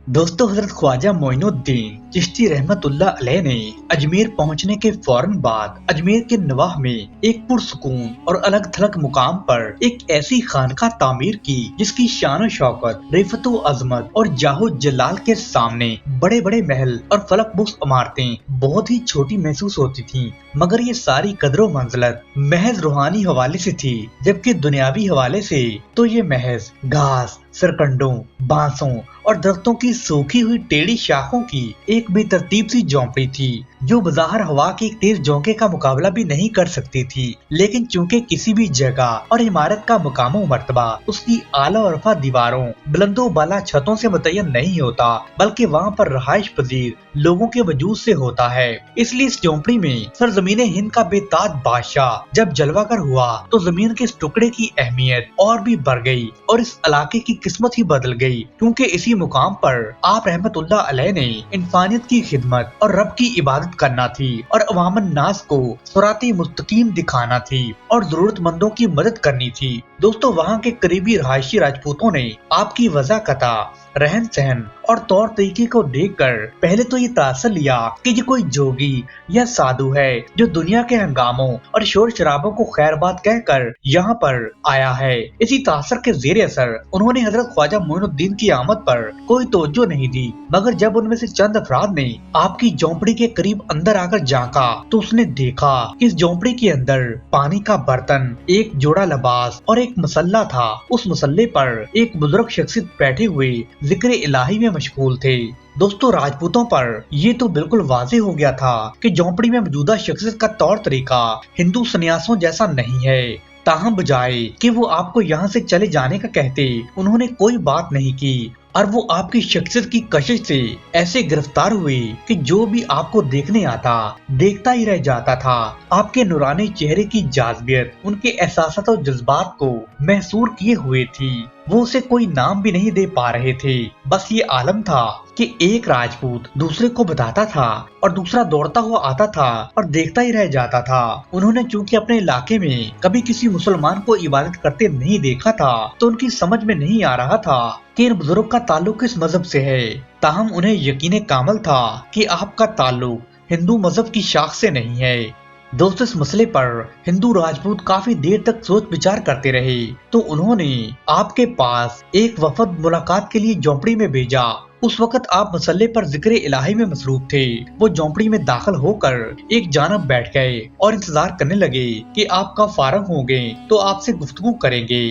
दोस्तों, हजरत ख्वाजा मोइनुद्दीन चिश्ती रहमतुल्लाह अलैह ने अजमेर पहुंचने के फौरन बाद अजमेर के नवाह में एक पुरसुकून और अलग थलग मुकाम पर एक ऐसी खानका तामीर की जिसकी शान शौकत, रिफत अजमत और जाहो जलाल के सामने बड़े बड़े महल और फलकबुक्स इमारतें बहुत ही छोटी महसूस होती थीं, मगर ये सारी कदरो मंजिलत महज रूहानी हवाले से थी, जबकि दुनियावी हवाले से तो ये महज घास, सरकंडों, बांसों और दरख्तों की सूखी हुई टेढ़ी शाखों की एक बेतरतीब सी झोंपड़ी थी, जो बज़ाहिर हवा के एक तेज झोंके का मुकाबला भी नहीं कर सकती थी। लेकिन चूंकि किसी भी जगह और इमारत का मुकामो मर्तबा उसकी आला और रफा दीवारों, बुलंदो बाला छतों से मुतय्यन नहीं होता, बल्कि वहाँ पर रहाइश पजीर लोगों के वजूद से होता है, इसलिए इस झोंपड़ी में सरजमीने हिंद का बेताज बादशाह जब जलवागर हुआ तो जमीन के इस टुकड़े की अहमियत और भी बढ़ गई और इस इलाके की किस्मत ही बदल गई, क्योंकि इसी मुकाम पर आप रहमतुल्लाह अलैह ने इंसानियत की खिदमत और रब की इबादत करना थी और अवामन नास को सुराती मुस्तकीम दिखाना थी और जरूरतमंदों की मदद करनी थी। दोस्तों, वहाँ के करीबी रहायशी राजपूतों ने आपकी वज़ाकता, रहन सहन और तौर तरीके को देखकर पहले तो ये तासर लिया कि ये कोई जोगी या साधु है जो दुनिया के हंगामों और शोर शराबों को खैरबाद कहकर यहाँ पर आया है। इसी तासर के जेर असर उन्होंने हजरत ख्वाजा मोइनुद्दीन की आमद पर कोई तवज्जो नहीं दी, मगर जब उनमें से चंद अफराद ने आपकी झोंपड़ी के करीब अंदर आकर झांका तो उसने देखा कि इस झोंपड़ी के अंदर पानी का बर्तन, एक जोड़ा लिबास और एक मसल्ला था। उस मसल्ले पर एक बुजुर्ग शख्सियत बैठे हुए जिक्र इलाही में मशगूल थे। दोस्तों, राजपूतों पर ये तो बिल्कुल वाज़ेह हो गया था कि झोंपड़ी में मौजूदा शख्सियत का तौर तरीका हिंदू सन्यासों जैसा नहीं है। ताहम बजाय कि वो आपको यहाँ से चले जाने का कहते, उन्होंने कोई बात नहीं की और वो आपकी शख्सियत की कशिश से ऐसे गिरफ्तार हुए कि जो भी आपको देखने आता देखता ही रह जाता था। आपके नूरानी चेहरे की जाज़बियत उनके एहसासात और जज्बात को महसूर किए हुए थी। वो उसे कोई नाम भी नहीं दे पा रहे थे। बस ये आलम था कि एक राजपूत दूसरे को बताता था और दूसरा दौड़ता हुआ आता था और देखता ही रह जाता था। उन्होंने चूंकि अपने इलाके में कभी किसी मुसलमान को इबादत करते नहीं देखा था, तो उनकी समझ में नहीं आ रहा था कि इन बुजुर्ग का ताल्लुक किस मजहब से है। ताहम उन्हें यकीन कामल था कि आपका ताल्लुक हिंदू मजहब की शाख से नहीं है। दोस्तों, इस मसले पर हिंदू राजपूत काफी देर तक सोच विचार करते रहे, तो उन्होंने आपके पास एक वफद मुलाकात के लिए झोंपड़ी में भेजा। उस वक्त आप मसले पर जिक्र इलाही में मसरूफ थे। वो झोंपड़ी में दाखिल होकर एक जानब बैठ गए और इंतजार करने लगे कि आप कब फारग होंगे तो आपसे गुफ्तगू करेंगे।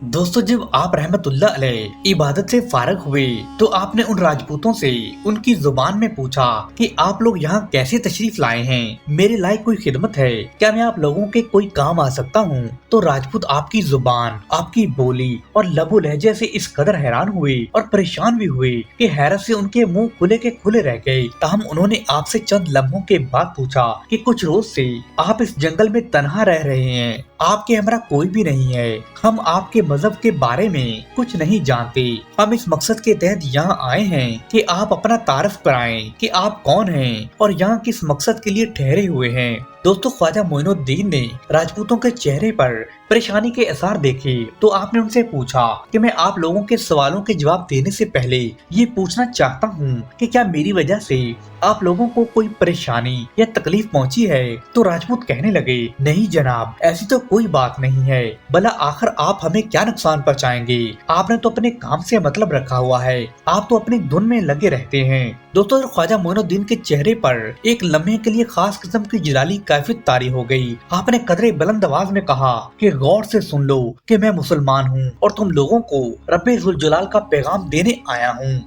दोस्तों, जब आप रहमतुल्लाह अलैह इबादत से फारग हुए तो आपने उन राजपूतों से उनकी जुबान में पूछा कि आप लोग यहाँ कैसे तशरीफ लाए हैं, मेरे लायक कोई खिदमत है, क्या मैं आप लोगों के कोई काम आ सकता हूँ? तो राजपूत आपकी जुबान, आपकी बोली और लबो लहजे से इस कदर हैरान हुए और परेशान भी हुए कि हैरत से उनके मुंह खुले के खुले रह गए। ताहम उन्होंने आपसे चंद लम्हों के बाद पूछा कि कुछ रोज से आप इस जंगल में तन्हा रह रहे हैं, आपके हमरा कोई भी नहीं है, हम आपके मजहब के बारे में कुछ नहीं जानते, हम इस मकसद के तहत यहाँ आए हैं कि आप अपना तारफ कराएं कि आप कौन हैं और यहाँ किस मकसद के लिए ठहरे हुए हैं। दोस्तों, ख्वाजा मोइनुद्दीन ने राजपूतों के चेहरे पर परेशानी के असर देखे तो आपने उनसे पूछा कि मैं आप लोगों के सवालों के जवाब देने से पहले ये पूछना चाहता हूँ कि क्या मेरी वजह से आप लोगों को कोई परेशानी या तकलीफ पहुँची है? तो राजपूत कहने लगे, नहीं जनाब, ऐसी तो कोई बात नहीं है, भला आखिर आप हमें क्या नुकसान पहुँचाएंगे? आपने तो अपने काम से मतलब रखा हुआ है, आप तो अपनी धुन में लगे रहते हैं। दोस्तों, ख्वाजा मोइनुद्दीन के चेहरे पर एक लम्हे के लिए खास किस्म की जलाली कैफियत तारी हो गई। आपने कदरे बुलंद आवाज में कहा कि गौर से सुन लो कि मैं मुसलमान हूँ और तुम लोगों को रब्बे जुल जलाल का पैगाम देने आया हूँ।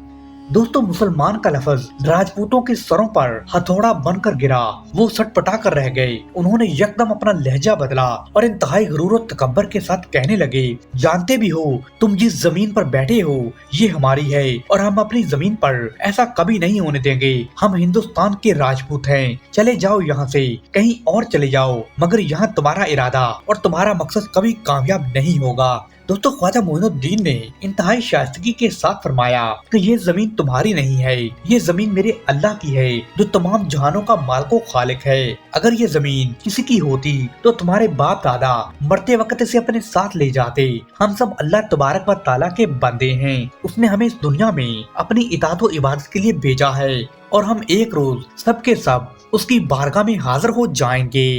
दोस्तों, मुसलमान का लफ्ज राजपूतों के सरों पर हथौड़ा बनकर गिरा। वो सटपटा कर रह गए। उन्होंने यकदम अपना लहजा बदला और इंतहाई गुरूर और तकब्बर के साथ कहने लगे, जानते भी हो तुम जिस जमीन पर बैठे हो ये हमारी है और हम अपनी जमीन पर ऐसा कभी नहीं होने देंगे। हम हिंदुस्तान के राजपूत हैं, चले जाओ यहाँ से, कहीं और चले जाओ, मगर यहाँ तुम्हारा इरादा और तुम्हारा मकसद कभी कामयाब नहीं होगा। दोस्तों ख्वाजा मोइनुद्दीन ने इंतहाई शाइस्तगी के साथ फरमाया कि ये जमीन तुम्हारी नहीं है, ये जमीन मेरे अल्लाह की है जो तमाम जहानों का मालिक व खालिक है। अगर ये जमीन किसी की होती तो तुम्हारे बाप दादा मरते वक्त इसे अपने साथ ले जाते। हम सब अल्लाह तबारक व ताला के बंदे हैं, उसने हमें इस दुनिया में अपनी इताअत व इबादत के लिए भेजा है और हम एक रोज सब के सब उसकी बारगाह में हाजिर हो जाएंगे।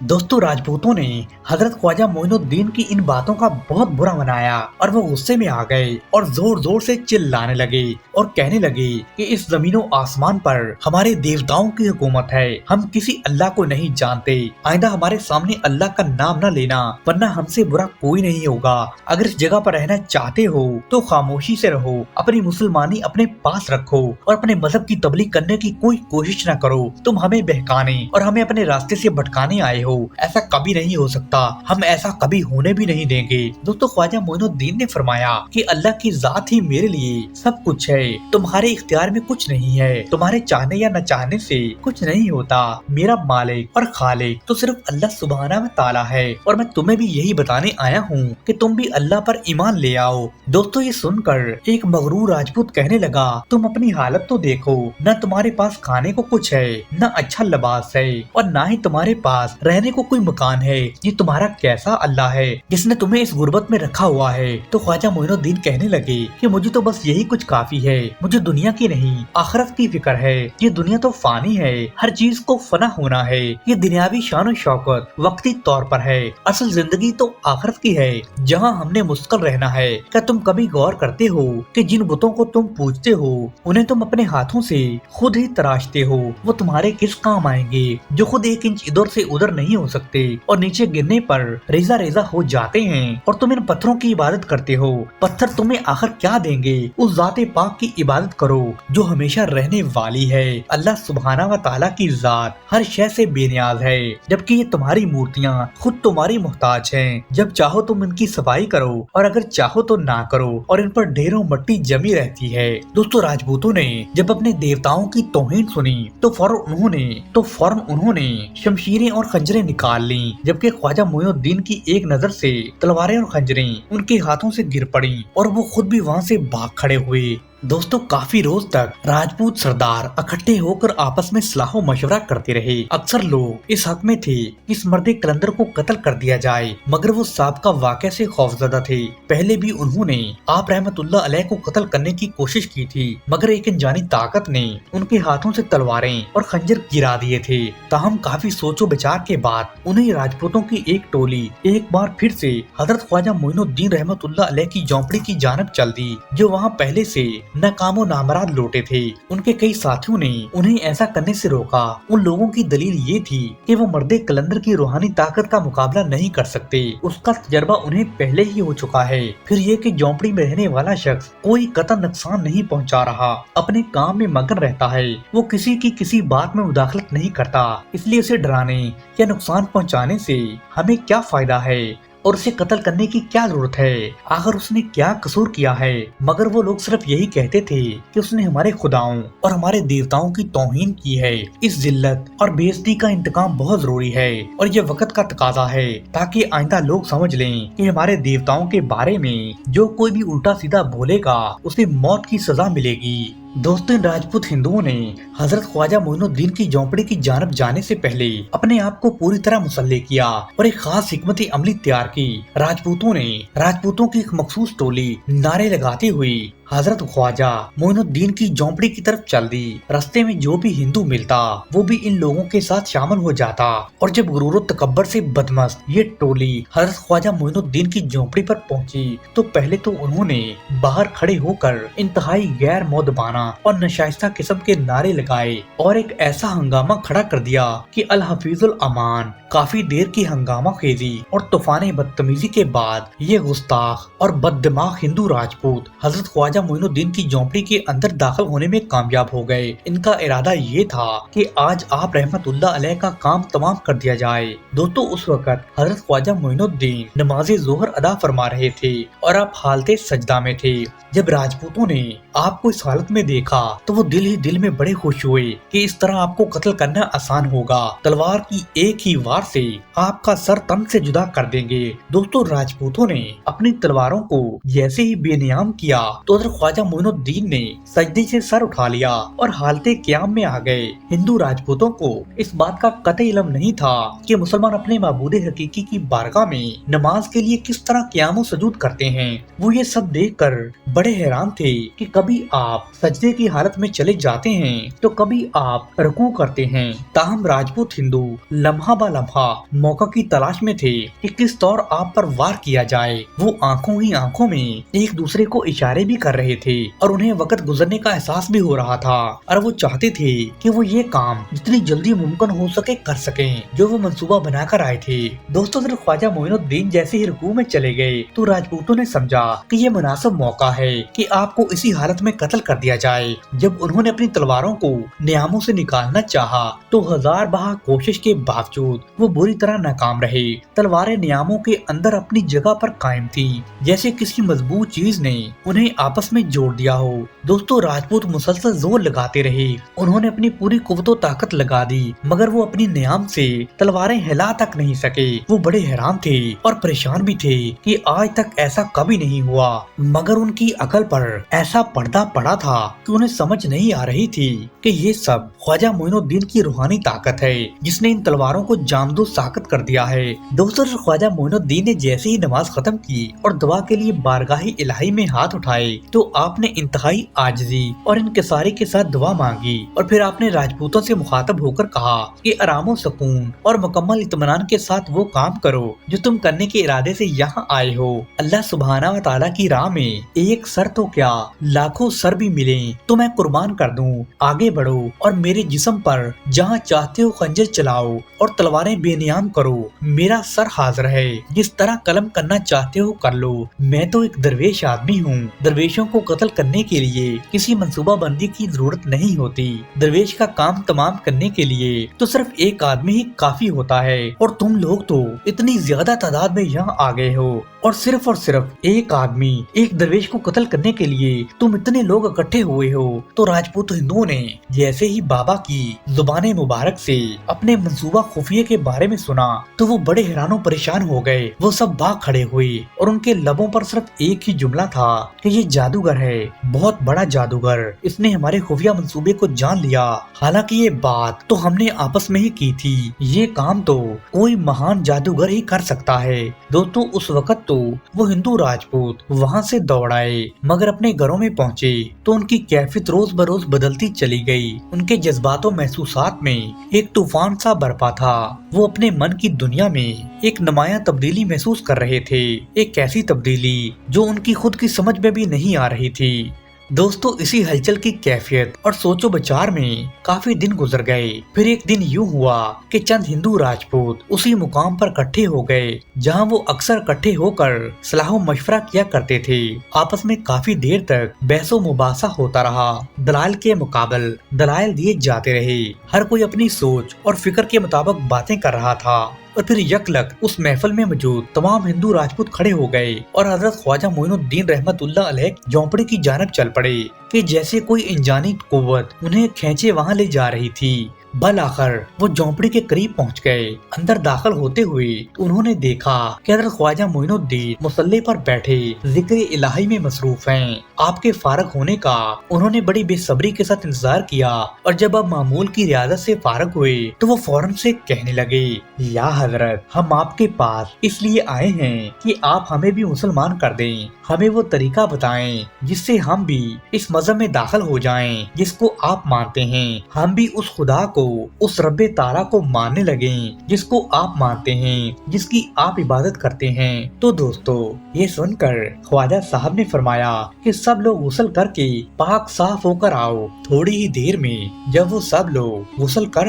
दोस्तों राजपूतों ने हजरत ख्वाजा मोइनुद्दीन की इन बातों का बहुत बुरा मनाया और वो गुस्से में आ गए और जोर जोर से चिल्लाने लगे और कहने लगे कि इस जमीनों आसमान पर हमारे देवताओं की हुकूमत है, हम किसी अल्लाह को नहीं जानते, आइंदा हमारे सामने अल्लाह का नाम न लेना वरना हमसे बुरा कोई नहीं होगा। अगर इस जगह पर रहना चाहते हो तो खामोशी से रहो, अपनी मुसलमानी अपने पास रखो और अपने मजहब की तबलीग करने की कोई कोशिश न करो। तुम हमें बहकाने और हमें अपने रास्ते से भटकाने आए हो, ऐसा कभी नहीं हो सकता, हम ऐसा कभी होने भी नहीं देंगे। दोस्तों ख्वाजा मोइनुद्दीन ने फरमाया कि अल्लाह की जात ही मेरे लिए सब कुछ है, तुम्हारे इख्तियार में कुछ नहीं है, तुम्हारे चाहने या न चाहने से कुछ नहीं होता। मेरा मालिक और खालिक तो सिर्फ अल्लाह सुब्हानहू व तआला है और मैं तुम्हें भी यही बताने आया हूँ कि तुम भी अल्लाह पर ईमान ले आओ। दोस्तों ये सुनकर एक मगरूर राजपूत कहने लगा, तुम अपनी हालत तो देखो, न तुम्हारे पास खाने को कुछ है, न अच्छा लिबास है और न ही तुम्हारे पास रहने को कोई मकान है। ये तुम्हारा कैसा अल्लाह है जिसने तुम्हें इस गुर्बत में रखा हुआ है। तो ख्वाजा मोइनुद्दीन कहने लगे कि मुझे तो बस यही कुछ काफी है, मुझे दुनिया की नहीं आखिरत की फिक्र है। ये दुनिया तो फानी है, हर चीज को फना होना है, ये दुनियावी शान और शौकत वक्ती तौर पर है, असल जिंदगी तो आखिरत की है जहाँ हमने मुस्तकिल रहना है। क्या तुम कभी गौर करते हो कि जिन बुतों को तुम पूजते हो उन्हें तुम अपने हाथों से खुद ही तराशते हो, वो तुम्हारे किस काम आएंगे जो खुद एक इंच इधर से उधर नहीं हो सकते और नीचे गिरने पर रेजा रेजा हो जाते हैं। और तुम इन पत्थरों की इबादत करते हो, पत्थर तुम्हें आखिर क्या देंगे? उस जाते पाक की इबादत करो जो हमेशा रहने वाली है। अल्लाह सुब्हानहू व तआला की जात हर शय से बेनियाज है, जबकि ये तुम्हारी मूर्तियाँ खुद तुम्हारी मोहताज हैं। जब चाहो तुम इनकी सफाई करो और अगर चाहो तो ना करो और इन पर ढेरों मिट्टी जमी रहती है। दोस्तों राजपूतों ने जब अपने देवताओं की तौहीन सुनी तो फौरन उन्होंने शमशीरें और खंजरें निकाल ली, जबकि ख्वाजा मोइनुद्दीन की एक नजर से तलवारें और खंजरें उनके हाथों से गिर पड़ी और वो खुद भी वहाँ से भाग खड़े हुए। दोस्तों काफी रोज तक राजपूत सरदार इकट्ठे होकर आपस में सलाह मशवरा करते रहे। अक्सर लोग इस हक में थे कि इस मर्द कलंदर को कत्ल कर दिया जाए, मगर वो साबका वाक़या से खौफजदा थे। पहले भी उन्होंने आप रहमतुल्लाह अलैह को कत्ल करने की कोशिश की थी, मगर एक अनजानी ताकत ने उनके हाथों से तलवारें और खंजर गिरा दिए थे। ताहम काफी सोचो विचार के बाद उन्हें राजपूतों की एक टोली एक बार फिर से हजरत ख्वाजा मोइनुद्दीन रहमतुल्लाह अलैह की झोंपड़ी की जानब चल दी, जो वहाँ पहले से नाकामो नामराद लौटे थे। उनके कई साथियों ने उन्हें ऐसा करने से रोका। उन लोगों की दलील ये थी कि वो मर्दे कलंदर की रूहानी ताकत का मुकाबला नहीं कर सकते, उसका तजर्बा उन्हें पहले ही हो चुका है। फिर ये कि झोंपड़ी में रहने वाला शख्स कोई कतई नुकसान नहीं पहुंचा रहा, अपने काम में मगन रहता है, वो किसी की किसी बात में मुदाखलत नहीं करता, इसलिए उसे डराने या नुकसान पहुंचाने से हमें क्या फायदा है और उसे कत्ल करने की क्या जरूरत है? आखिर उसने क्या कसूर किया है? मगर वो लोग सिर्फ यही कहते थे कि उसने हमारे खुदाओं और हमारे देवताओं की तौहीन की है। इस जिल्लत और बेइज्जती का इंतकाम बहुत जरूरी है और ये वक्त का तकाजा है, ताकि आइंदा लोग समझ लें कि हमारे देवताओं के बारे में जो कोई भी उल्टा सीधा बोलेगा उसे मौत की सजा मिलेगी। दोस्तों राजपूत हिंदुओं ने हजरत ख्वाजा मोइनुद्दीन की झोंपड़ी की जानब जाने से पहले अपने आप को पूरी तरह मुसल्ले किया और एक खास हिकमत अमली तैयार की। राजपूतों की एक मखसूस टोली नारे लगाते हुए हजरत ख्वाजा मोइनुद्दीन की झोंपड़ी की तरफ चल दी। रास्ते में जो भी हिंदू मिलता वो भी इन लोगों के साथ शामिल हो जाता और जब गुरूर और तकब्बर से बदमस्त ये टोली हजरत ख्वाजा मोइनुद्दीन की झोंपड़ी पर पहुंची तो पहले तो उन्होंने बाहर खड़े होकर इंतहाई गैर मौदबाना और नशाइस्ता किस्म के नारे लगाए और एक ऐसा हंगामा खड़ा कर दिया कि अल हफीजुल अमान। काफी देर की हंगामा खेजी और तूफान बदतमीजी के बाद ये गुस्ताख और बददिमाग हिंदू राजपूत हजरत ख्वाजा ख्वाजा मोइनुद्दीन की झोंपड़ी के अंदर दाखिल होने में कामयाब हो गए। इनका इरादा ये था कि आज आप रहमतुल्लाह अलैह का काम तमाम कर दिया जाए। दोस्तों उस वक्त हजरत ख्वाजा मोइनुद्दीन नमाज जोहर अदा फरमा रहे थे और आप हालते सजदा में थे। जब राजपूतों ने आपको इस हालत में देखा तो वो दिल ही दिल में बड़े खुश हुए कि इस तरह आपको कत्ल करना आसान होगा। तलवार की एक ही वार से आपका सर तन से जुदा कर देंगे। दोस्तों राजपूतों ने अपनी तलवारों को जैसे ही बेनियाम किया तो हज़रत ख्वाजा मोइनुद्दीन ने सजदे से सर उठा लिया और हालते क़याम में आ गए। हिंदू राजपूतों को इस बात का कतई इल्म नहीं था कि मुसलमान अपने माबूद हकीकी की बारगाह में नमाज के लिए किस तरह क़याम व सजूद करते हैं। वो ये सब देखकर बड़े हैरान थे कि कभी आप सजदे की हालत में चले जाते हैं तो कभी आप रुकू करते हैं। ताहम राजपूत हिंदू लम्हा ब लम्हा मौका की तलाश में थे कि किस तौर आप पर वार किया जाए। वो आंखों ही आंखों में एक दूसरे को इशारे भी कर रहे थे और उन्हें वक्त गुजरने का एहसास भी हो रहा था और वो चाहते थे कि वो ये काम जितनी जल्दी मुमकिन हो सके कर सकें जो वो मंसूबा बनाकर आए थे। दोस्तों हज़रत ख्वाजा मोइनुद्दीन जैसे ही रुकू में चले गए तो राजपूतों ने समझा कि ये मुनासिब मौका है कि आपको इसी हालत में कत्ल कर दिया जाए। जब उन्होंने अपनी तलवारों को नियामों से निकालना चाहा तो हजार बहा कोशिश के बावजूद वो बुरी तरह नाकाम रहे। तलवारें नियामों के अंदर अपनी जगह पर कायम थी, जैसे किसी मजबूत चीज ने उन्हें आपस में जोड़ दिया हो। दोस्तों राजपूत मुसलसल जोर लगाते रहे, उन्होंने अपनी पूरी कुव्वतो ताकत लगा दी मगर वो अपनी नियाम से तलवारें हिला तक नहीं सके। वो बड़े हैरान थे और परेशान भी थे कि आज तक ऐसा कभी नहीं हुआ, मगर उनकी अकल पर ऐसा पर्दा पड़ा था कि उन्हें समझ नहीं आ रही थी कि ये सब ख्वाजा मोइनुद्दीन की रूहानी ताकत है जिसने इन तलवारों को जामदो साकत कर दिया है। दोस्तों ख्वाजा मोइनुद्दीन ने जैसे ही नमाज खत्म की और दुआ के लिए बारगाही इलाही में हाथ उठाए तो आपने इंतहाई आजिज़ी और इनकिसारी के साथ दुआ मांगी और फिर आपने राजपूतों से मुखातब होकर कहा कि आराम सुकून और मुकम्मल इत्मीनान के साथ वो काम करो जो तुम करने के इरादे से यहाँ आए हो। अल्लाह सुब्हाना व तआला की राह में एक सर तो क्या लाखों सर भी मिले तो मैं कुर्बान कर दूं। आगे बढ़ो और मेरे जिस्म पर जहाँ चाहते हो खंजर चलाओ और तलवारें बेनियाम करो। मेरा सर हाजिर है, जिस तरह कलम करना चाहते हो कर लो। मैं तो एक दरवेश आदमी हूँ। दरवेशों को कत्ल करने के लिए किसी मंसूबा बंदी की जरूरत नहीं होती। दरवेश का काम तमाम करने के लिए तो सिर्फ एक आदमी ही काफी होता है और तुम लोग तो इतनी ज्यादा तादाद में यहाँ आ गए हो और सिर्फ एक आदमी एक दरवेश को कत्ल करने के लिए तुम इतने लोग इकट्ठे हुए हो। तो राजपूत हिंदुओं ने जैसे ही बाबा की जुबाने मुबारक से अपने मंसूबा खुफिया के बारे में सुना तो वो बड़े हैरान और परेशान हो गए। वो सब भाग खड़े हुए और उनके लबों पर सिर्फ एक ही जुमला था कि ये जादूगर है, बहुत बड़ा जादूगर, इसने हमारे खुफिया मंसूबे को जान लिया। हालांकि ये बात तो हमने आपस में ही की थी, ये काम तो कोई महान जादूगर ही कर सकता है। दोस्तों उस वक्त तो वो हिंदू राजपूत वहाँ से दौड़ आए, मगर अपने घरों में पहुँचे तो उनकी कैफियत रोज बरोज बदलती चली गई। उनके जज्बातों महसूसात में एक तूफान सा बरपा था। वो अपने मन की दुनिया में एक नुमाया तब्दीली महसूस कर रहे थे, एक ऐसी तब्दीली जो उनकी खुद की समझ में भी नहीं आ रही थी। दोस्तों इसी हलचल की कैफियत और सोचो विचार में काफी दिन गुजर गए। फिर एक दिन यूं हुआ कि चंद हिंदू राजपूत उसी मुकाम पर इकट्ठे हो गए जहां वो अक्सर इकट्ठे होकर सलाह मशवरा किया करते थे। आपस में काफी देर तक बहसो मुबासा होता रहा। दलाल के मुकाबल दलाइल दिए जाते रहे। हर कोई अपनी सोच और फिक्र के मुताबिक बातें कर रहा था और फिर यकलक उस महफिल में मौजूद तमाम हिंदू राजपूत खड़े हो गए और हजरत ख्वाजा मोइनुद्दीन रहमतुल्लाह अलैह झोंपड़ी की जानब चल पड़े कि जैसे कोई इंजानी कुव्वत उन्हें खींचे वहां ले जा रही थी। बल आखिर वो झोंपड़ी के करीब पहुंच गए। अंदर दाखिल होते हुए उन्होंने देखा कि हजरत ख्वाजा मोइनुद्दीन मुसल्ले पर बैठे जिक्र इलाही में मसरूफ हैं। आपके फारग होने का उन्होंने बड़ी बेसब्री के साथ इंतजार किया और जब अब मामूल की रियादत से फारग हुए तो वो फौरन से कहने लगे, या हजरत, हम आपके पास इसलिए आए हैं कि आप हमें भी मुसलमान कर दें। हमें वो तरीका बताएं जिससे हम भी इस मजहब में दाखिल हो जाएं जिसको आप मानते हैं। हम भी उस खुदा को को उस रब्बे ताला को मानने लगे जिसको आप मानते हैं, जिसकी आप इबादत करते हैं। तो दोस्तों, ये सुनकर ख्वाजा साहब ने फरमाया कि सब लोग गुस्ल करके पाक साफ होकर आओ। थोड़ी ही देर में जब वो सब लोग गुस्ल कर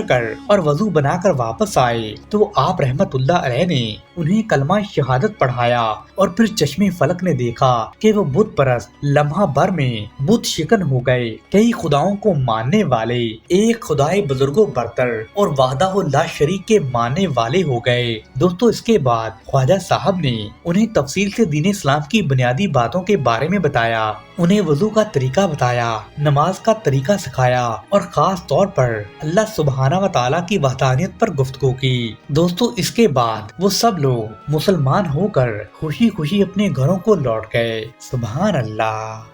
और वजू बनाकर वापस आए तो आप रहमतुल्लाह अलैह ने उन्हें कलमा शहादत पढ़ाया और फिर चश्मे फलक ने देखा कि वो बुत परस्त लम्हा भर में बुत शिकन हो गए। कई खुदाओं को मानने वाले एक खुदाए बुजुर्गों बरतर और वाहदाहु ला शरीक के मानने वाले हो गए। दोस्तों, इसके बाद ख्वाजा साहब ने उन्हें तफसील से दीन इस्लाम की बुनियादी बातों के बारे में बताया, उन्हें वजू का तरीका बताया, नमाज का तरीका सिखाया और खास तौर पर अल्लाह सुब्हाना व तआला की वहदानियत पर गुफ्तगू की। दोस्तों, इसके बाद वो सब लोग मुसलमान होकर खुशी खुशी अपने घरों को लौट गए। सुभान अल्लाह।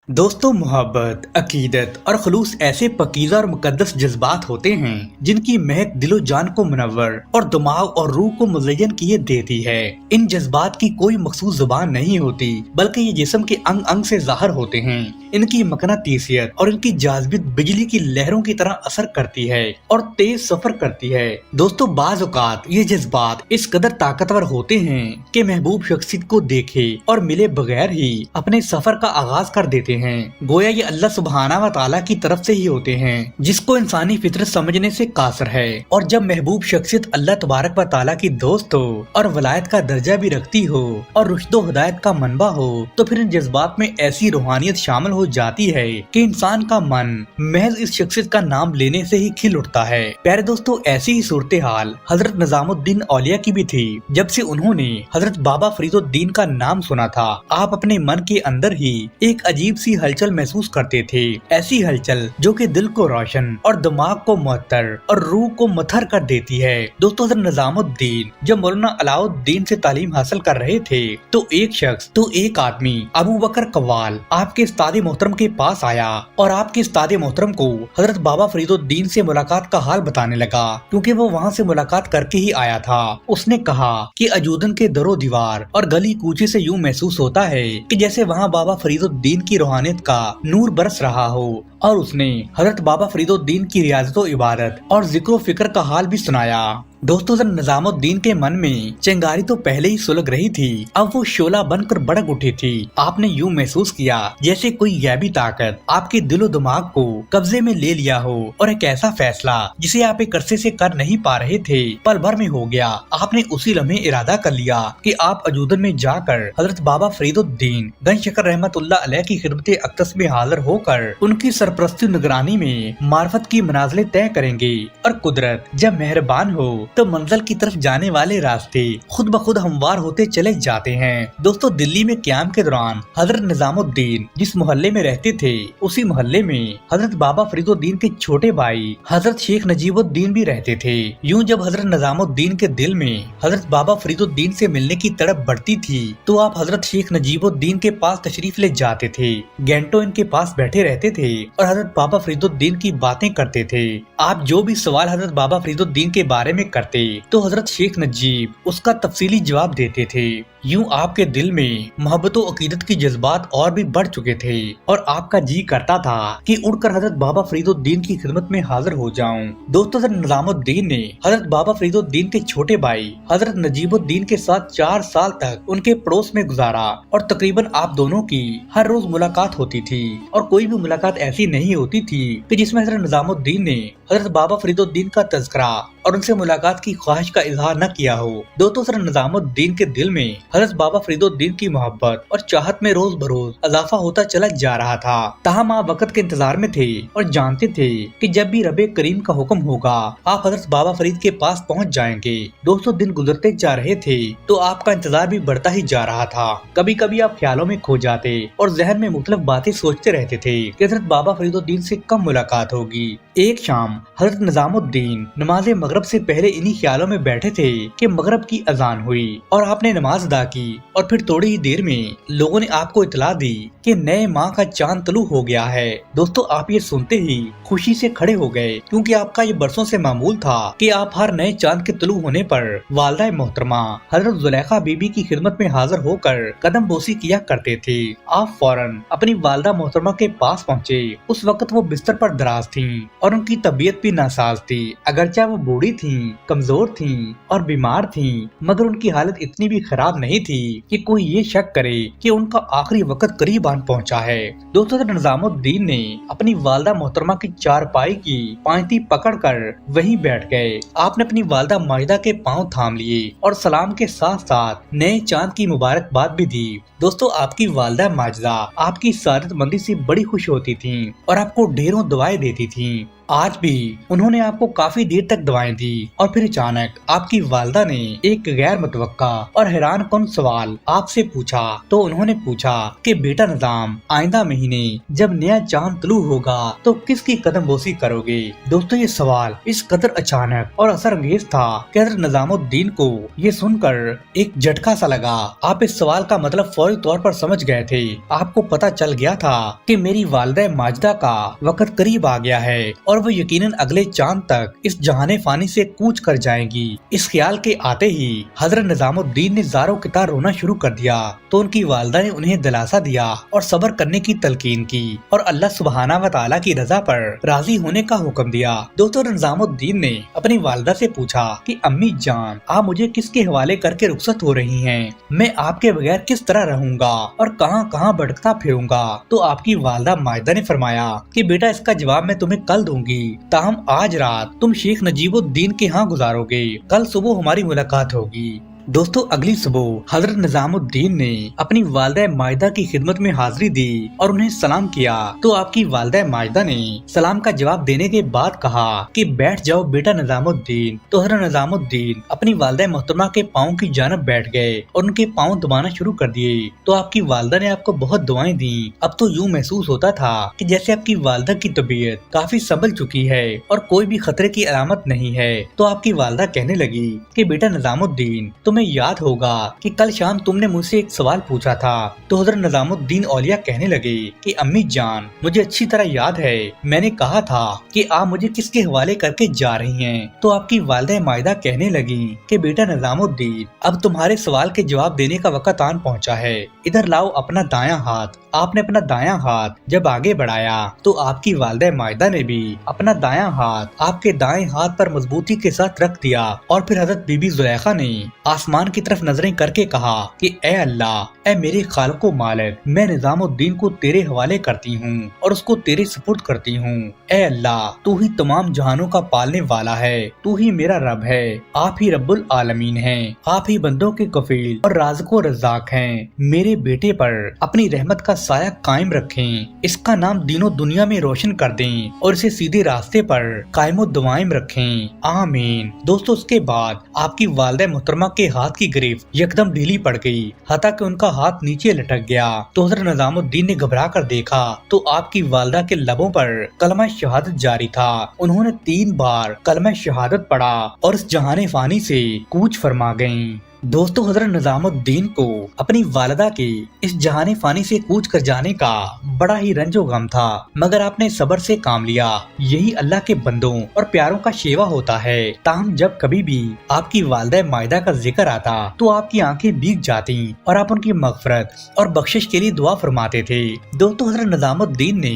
दोस्तों, मोहब्बत, अकीदत और खलूस ऐसे पकीज़ा और मुकद्दस जज्बात होते हैं जिनकी महक दिलो जान को मुनव्वर और दिमाग और रूह को मुज़य्यन किए देती है। इन जज्बात की कोई मखसूस जुबान नहीं होती, बल्कि ये जिस्म के अंग अंग से ज़ाहिर होते हैं। इनकी मकनातीसियत और इनकी जाज़बियत बिजली की लहरों की तरह असर करती है और तेज सफर करती है। दोस्तों, बाज़ औक़ात ये जज्बात इस कदर ताकतवर होते हैं कि महबूब शख्सियत को देखे और मिले बगैर ही अपने सफर का आगाज कर देते हैं। गोया ये अल्लाह सुब्हाना व तआला की तरफ से ही होते हैं, जिसको इंसानी फितरत समझने से कासर है। और जब महबूब शख्सियत अल्लाह तबारक व तआला की दोस्त हो और वलायत का दर्जा भी रखती हो और रुश्दो हिदायत का मनबा हो, तो फिर इन जज्बात में ऐसी रूहानियत शामिल हो जाती है कि इंसान का मन महज इस शख्सियत का नाम लेने से ही खिल उठता है। प्यारे दोस्तों, ऐसी ही सूरत हाल हजरत निजामुद्दीन औलिया की भी थी। जब से उन्होंने हजरत बाबा फरीदुद्दीन का नाम सुना था, आप अपने मन के अंदर ही एक अजीब सी हलचल महसूस करते थे। ऐसी हलचल जो कि दिल को रोशन और दिमाग को मुअत्तर और रूह को मथर कर देती है। दोस्तों, हजरत निजामुद्दीन जब मौलाना अलाउद्दीन से तालीम हासिल कर रहे थे तो एक आदमी अबू बकर कव्वाल आपके उस्ताद मोहतरम के पास आया और आपके उस्ताद मोहतरम को हजरत बाबा फरीदुद्दीन से मुलाकात का हाल बताने लगा, क्योंकि वो वहाँ से मुलाकात करके ही आया था। उसने कहा कि अजूदन के दरो दीवार और गली कूचे से यूं महसूस होता है कि जैसे वहाँ बाबा फरीदुद्दीन की रूहानियत का नूर बरस रहा हो। और उसने हजरत बाबा फरीदुद्दीन की रियाजत इबादत और जिक्र फिक्र का हाल भी सुनाया। दोस्तों, जब निजामुद्दीन के मन में चिंगारी तो पहले ही सुलग रही थी, अब वो शोला बनकर भड़क उठी थी। आपने यूं महसूस किया जैसे कोई गैबी ताकत आपके दिलो दिमाग को कब्जे में ले लिया हो और एक ऐसा फैसला जिसे आप एक अरसे से कर नहीं पा रहे थे पल भर में हो गया। आपने उसी लम्हे इरादा कर लिया कि आप अजूदन में जाकर हजरत बाबा फरीदुद्दीन गंज शकर रहमतुल्लाह अलैह की खिदमत अक़दस में हाजिर होकर उनकी सरपरस्ती निगरानी में मार्फत की मनाज़िलें तय करेंगे। और कुदरत जब मेहरबान हो तो मंजिल की तरफ जाने वाले रास्ते खुद ब खुद हमवार होते चले जाते हैं। दोस्तों, दिल्ली में क़याम के दौरान हजरत निजामुद्दीन जिस मोहल्ले में रहते थे, उसी मोहल्ले में हजरत बाबा फरीदुद्दीन के छोटे भाई हजरत शेख नजीबुद्दीन भी रहते थे। यूं जब हजरत निजामुद्दीन के दिल में हजरत बाबा फरीदुद्दीन से मिलने की तड़प बढ़ती थी तो आप हजरत शेख नजीबुद्दीन के पास तशरीफ ले जाते थे। घंटों इनके पास बैठे रहते थे और हजरत बाबा फरीदुद्दीन की बातें करते थे। आप जो भी सवाल हजरत बाबा फरीदुद्दीन के बारे में करते तो हजरत शेख नजीब उसका तफसीली जवाब देते थे। यूं आपके दिल में मोहब्बत और अकीदत की जज्बात और भी बढ़ चुके थे और आपका जी करता था कि उड़कर हजरत बाबा फरीदुद्दीन की खिदमत में हाजिर हो जाऊं। दोस्तों, हजरत निजामुद्दीन ने हजरत बाबा फरीदुद्दीन के छोटे भाई हजरत नजीबुद्दीन के साथ 4 साल तक उनके पड़ोस में गुजारा और तकरीबन आप दोनों की हर रोज मुलाकात होती थी और कोई भी मुलाकात ऐसी नहीं होती थी कि जिसमें हजरत निजामुद्दीन ने हजरत बाबा फरीदुद्दीन का तज़किरा और उनसे मुलाकात की ख्वाहिश का इजहार न किया हो। दोस्तों, हजरत निजामुद्दीन के दिल में हजरत बाबा फरीदुद्दीन की मोहब्बत और चाहत में रोज बरोज इजाफा होता चला जा रहा था। ताहम आप वक्त के इंतजार में थे और जानते थे कि जब भी रबे करीम का हुक्म होगा आप हजरत बाबा फरीद के पास पहुंच जाएंगे। दोस्तों, दिन गुजरते जा रहे थे तो आपका इंतजार भी बढ़ता ही जा रहा था। कभी कभी आप ख्यालों में खो जाते और जहन में मुख्तलिफ बातें सोचते रहते थे कि हजरत बाबा फरीदुद्दीन से कब मुलाकात होगी। एक शाम हजरत निजामुद्दीन नमाज मगरिब मगरब से पहले इन्हीं ख्यालों में बैठे थे कि मगरब की अजान हुई और आपने नमाज अदा की और फिर थोड़ी ही देर में लोगों ने आपको इतला दी कि नए माह का चांद तलू हो गया है। दोस्तों, आप ये सुनते ही खुशी से खड़े हो गए, क्योंकि आपका ये बरसों से मामूल था कि आप हर नए चांद के तलू होने पर वालदा मोहतरमा हजरत जुलेखा बीबी की खिदमत में हाजिर होकर कदम बोसी किया करते थे। आप फौरन अपनी वालदा मोहतरमा के पास पहुँचे। उस वक्त वो बिस्तर पर दराज थीं और उनकी तबीयत भी नासाज थी। अगरचे वो बूढ़ी थीं, कमजोर थीं और बीमार थीं, मगर उनकी हालत इतनी भी खराब नहीं थी कि कोई ये शक करे कि उनका आखिरी वक्त करीब आन पहुंचा है। दोस्तों, निजामुद्दीन ने अपनी वालदा मोहतरमा की चारपाई की पांति पकड़कर वहीं बैठ गए। आपने अपनी वालदा माजिदा के पांव थाम लिए और सलाम के साथ साथ नए चांद की मुबारकबाद भी दी। दोस्तों, आपकी वालदा माजिदा आपकी सादतमंदी से बड़ी खुश होती थीं और आपको ढेरों दुआएं देती थीं। आज भी उन्होंने आपको काफी देर तक दवाएं दी और फिर अचानक आपकी वालदा ने एक गैर मुतवक्का और हैरान कौन सवाल आपसे पूछा। तो उन्होंने पूछा कि बेटा निजाम, आइंदा महीने जब नया चांद तलू होगा तो किसकी कदम बोसी करोगे? दोस्तों, ये सवाल इस कदर अचानक और असर अंगेज था कि हज़रत निजामुद्दीन को ये सुनकर एक झटका सा लगा। आप इस सवाल का मतलब फौरी तौर पर समझ गए थे। आपको पता चल गया था कि मेरी वालदा माजिदा का वक्त करीब आ गया है और वो यकीनन अगले चांद तक इस जहाने फानी से कूच कर जाएंगी। इस ख्याल के आते ही हजरत निजामुद्दीन ने ज़ारो कितार रोना शुरू कर दिया। तो उनकी वालदा ने उन्हें दिलासा दिया और सब्र करने की तलकीन की और अल्लाह सुब्हाना व तआला की रजा पर राजी होने का हुक्म दिया। दोस्तों, निजामुद्दीन ने अपनी वालदा से पूछा कि अम्मी जान, आप मुझे किसके हवाले करके रुखसत हो रही हैं? मैं आपके बगैर किस तरह रहूंगा और कहां कहां भटकता फिरूंगा? तो आपकी वालदा माजिदा ने फरमाया कि बेटा, इसका जवाब मैं तुम्हें कल दूंगी। ताहम आज रात तुम शेख नजीबुद्दीन के यहाँ गुजारोगे, कल सुबह हमारी मुलाकात होगी। दोस्तों, अगली सुबह हजरत निजामुद्दीन ने अपनी वालदा माजिदा की खिदमत में हाजिरी दी और उन्हें सलाम किया। तो आपकी वालदा माजिदा ने सलाम का जवाब देने के बाद कहा कि बैठ जाओ बेटा निजामुद्दीन। तो हजरत निजामुद्दीन अपनी वालदा मोहतरमा के पाँव की जानब बैठ गए और उनके पाँव दबाना शुरू कर दिए। तो आपकी वालदा ने आपको बहुत दुआएं दी। अब तो यूँ महसूस होता था कि जैसे आपकी वालदा की तबीयत काफी संभल चुकी है और कोई भी खतरे की अलामत नहीं है। तो आपकी वालदा कहने लगी कि बेटा निजामुद्दीन, तुम्हें याद होगा कि कल शाम तुमने मुझसे एक सवाल पूछा था। तो हजरत निजामुद्दीन औलिया कहने लगे कि अम्मी जान, मुझे अच्छी तरह याद है, मैंने कहा था कि आप मुझे किसके हवाले करके जा रही हैं। तो आपकी वालदा माजिदा कहने लगी कि बेटा निजामुद्दीन, अब तुम्हारे सवाल के जवाब देने का वक्त आन पहुंचा है। इधर लाओ अपना दायां हाथ। आपने अपना दायां हाथ जब आगे बढ़ाया तो आपकी वालदा माजिदा ने भी अपना दायां हाथ आपके दाएं हाथ पर मजबूती के साथ रख दिया और फिर हजरत बीबी जुलेखा ने आसमान की तरफ नजरें करके कहा कि ए अल्लाह, ए मेरे खालिको मालिक, मैं निजामुद्दीन को तेरे हवाले करती हूँ और उसको तेरे सुपुर्द करती हूँ। ए अल्लाह, तू ही तमाम जहानों का पालने वाला है, तू ही मेरा रब है, आप ही रब्बुल आलमीन हैं, आप ही बंदों के कफील और राज़िक़ो रज़्ज़ाक़ हैं। मेरे बेटे पर अपनी रहमत का साया कायम रखें, इसका नाम दीनों दुनिया में रोशन कर दें और इसे सीधे रास्ते पर कायमो दवाइम रखें, आमीन। दोस्तों, उसके बाद आपकी वालदा मोहतरमा के हाथ की गिरफ्त यकदम ढीली पड़ गई, हत्ता कि उनका हाथ नीचे लटक गया। तो हज़रत निजामुद्दीन ने घबरा कर देखा तो आपकी वालदा के लबों पर कलमा शहादत जारी था। उन्होंने 3 बार कलमा शहादत पढ़ा और इस जहाने फानी से कूच फरमा गयीं। दोस्तों, हजरत निजामुद्दीन को अपनी वालदा के इस जहाने फानी से कूच कर जाने का बड़ा ही रंजो गम था, मगर आपने सब्र से काम लिया। यही अल्लाह के बंदों और प्यारों का शेवा होता है। ताहम जब कभी भी आपकी वालदा माजिदा का जिक्र आता तो आपकी आंखें भीग जाती और आप उनकी मगफरत और बख्शिश के लिए दुआ फरमाते थे। दोस्तों, हजरत निजामुद्दीन ने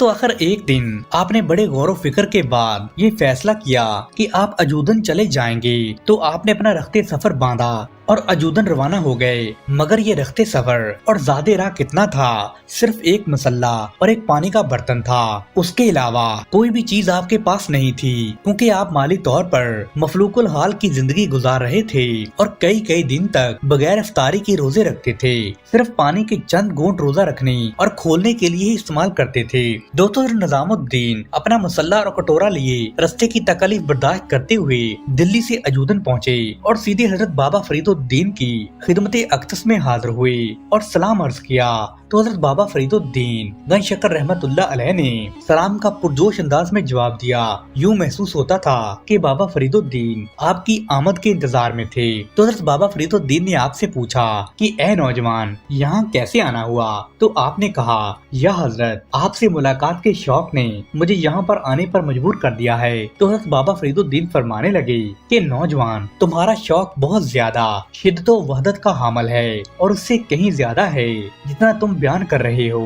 आखिर एक दिन आपने बड़े गौर व फिक्र के बाद ये फैसला किया कि आप अजूदन चले जाएंगे। तो आपने अपना रख्ते सफर बांधा और अजूदन रवाना हो गए। मगर ये रखते सफर और ज़्यादा राह कितना था, सिर्फ एक मसल्ला और एक पानी का बर्तन था। उसके अलावा कोई भी चीज आपके पास नहीं थी, क्योंकि आप माली तौर पर मफलूकुल हाल की जिंदगी गुजार रहे थे और कई कई दिन तक बगैर इफ्तारी के रोजे रखते थे। सिर्फ पानी के चंद घूंट रोजा रखने और खोलने के लिए ही इस्तेमाल करते थे। दोस्तों, निजामुद्दीन अपना मसल्ला और कटोरा लिए रास्ते की तकलीफ बर्दाश्त करते हुए दिल्ली से अजूदन पहुँचे और सीधे हजरत बाबा फरीदुद्दीन की खिदमत अक्तस में हाजिर हुए और सलाम अर्ज किया। तो तो हजरत बाबा फरीदुद्दीन गंज शक्कर रहमतुल्लाह अलैह ने सलाम का पुरजोश अंदाज में जवाब दिया। यूं महसूस होता था कि बाबा फरीदुद्दीन आपकी आमद के इंतजार में थे। तो हजरत बाबा फरीदुद्दीन ने आपसे पूछा कि ए नौजवान, यहाँ कैसे आना हुआ? तो आपने कहा, या हजरत, आपसे मुलाकात के शौक ने मुझे यहाँ पर आने पर मजबूर कर दिया है। तो हजरत बाबा फरीदुद्दीन फरमाने लगे कि नौजवान, तुम्हारा शौक बहुत ज्यादा शिद्दत व वहदत का हामिल है और उससे कहीं ज्यादा है जितना तुम बयान कर रहे हो।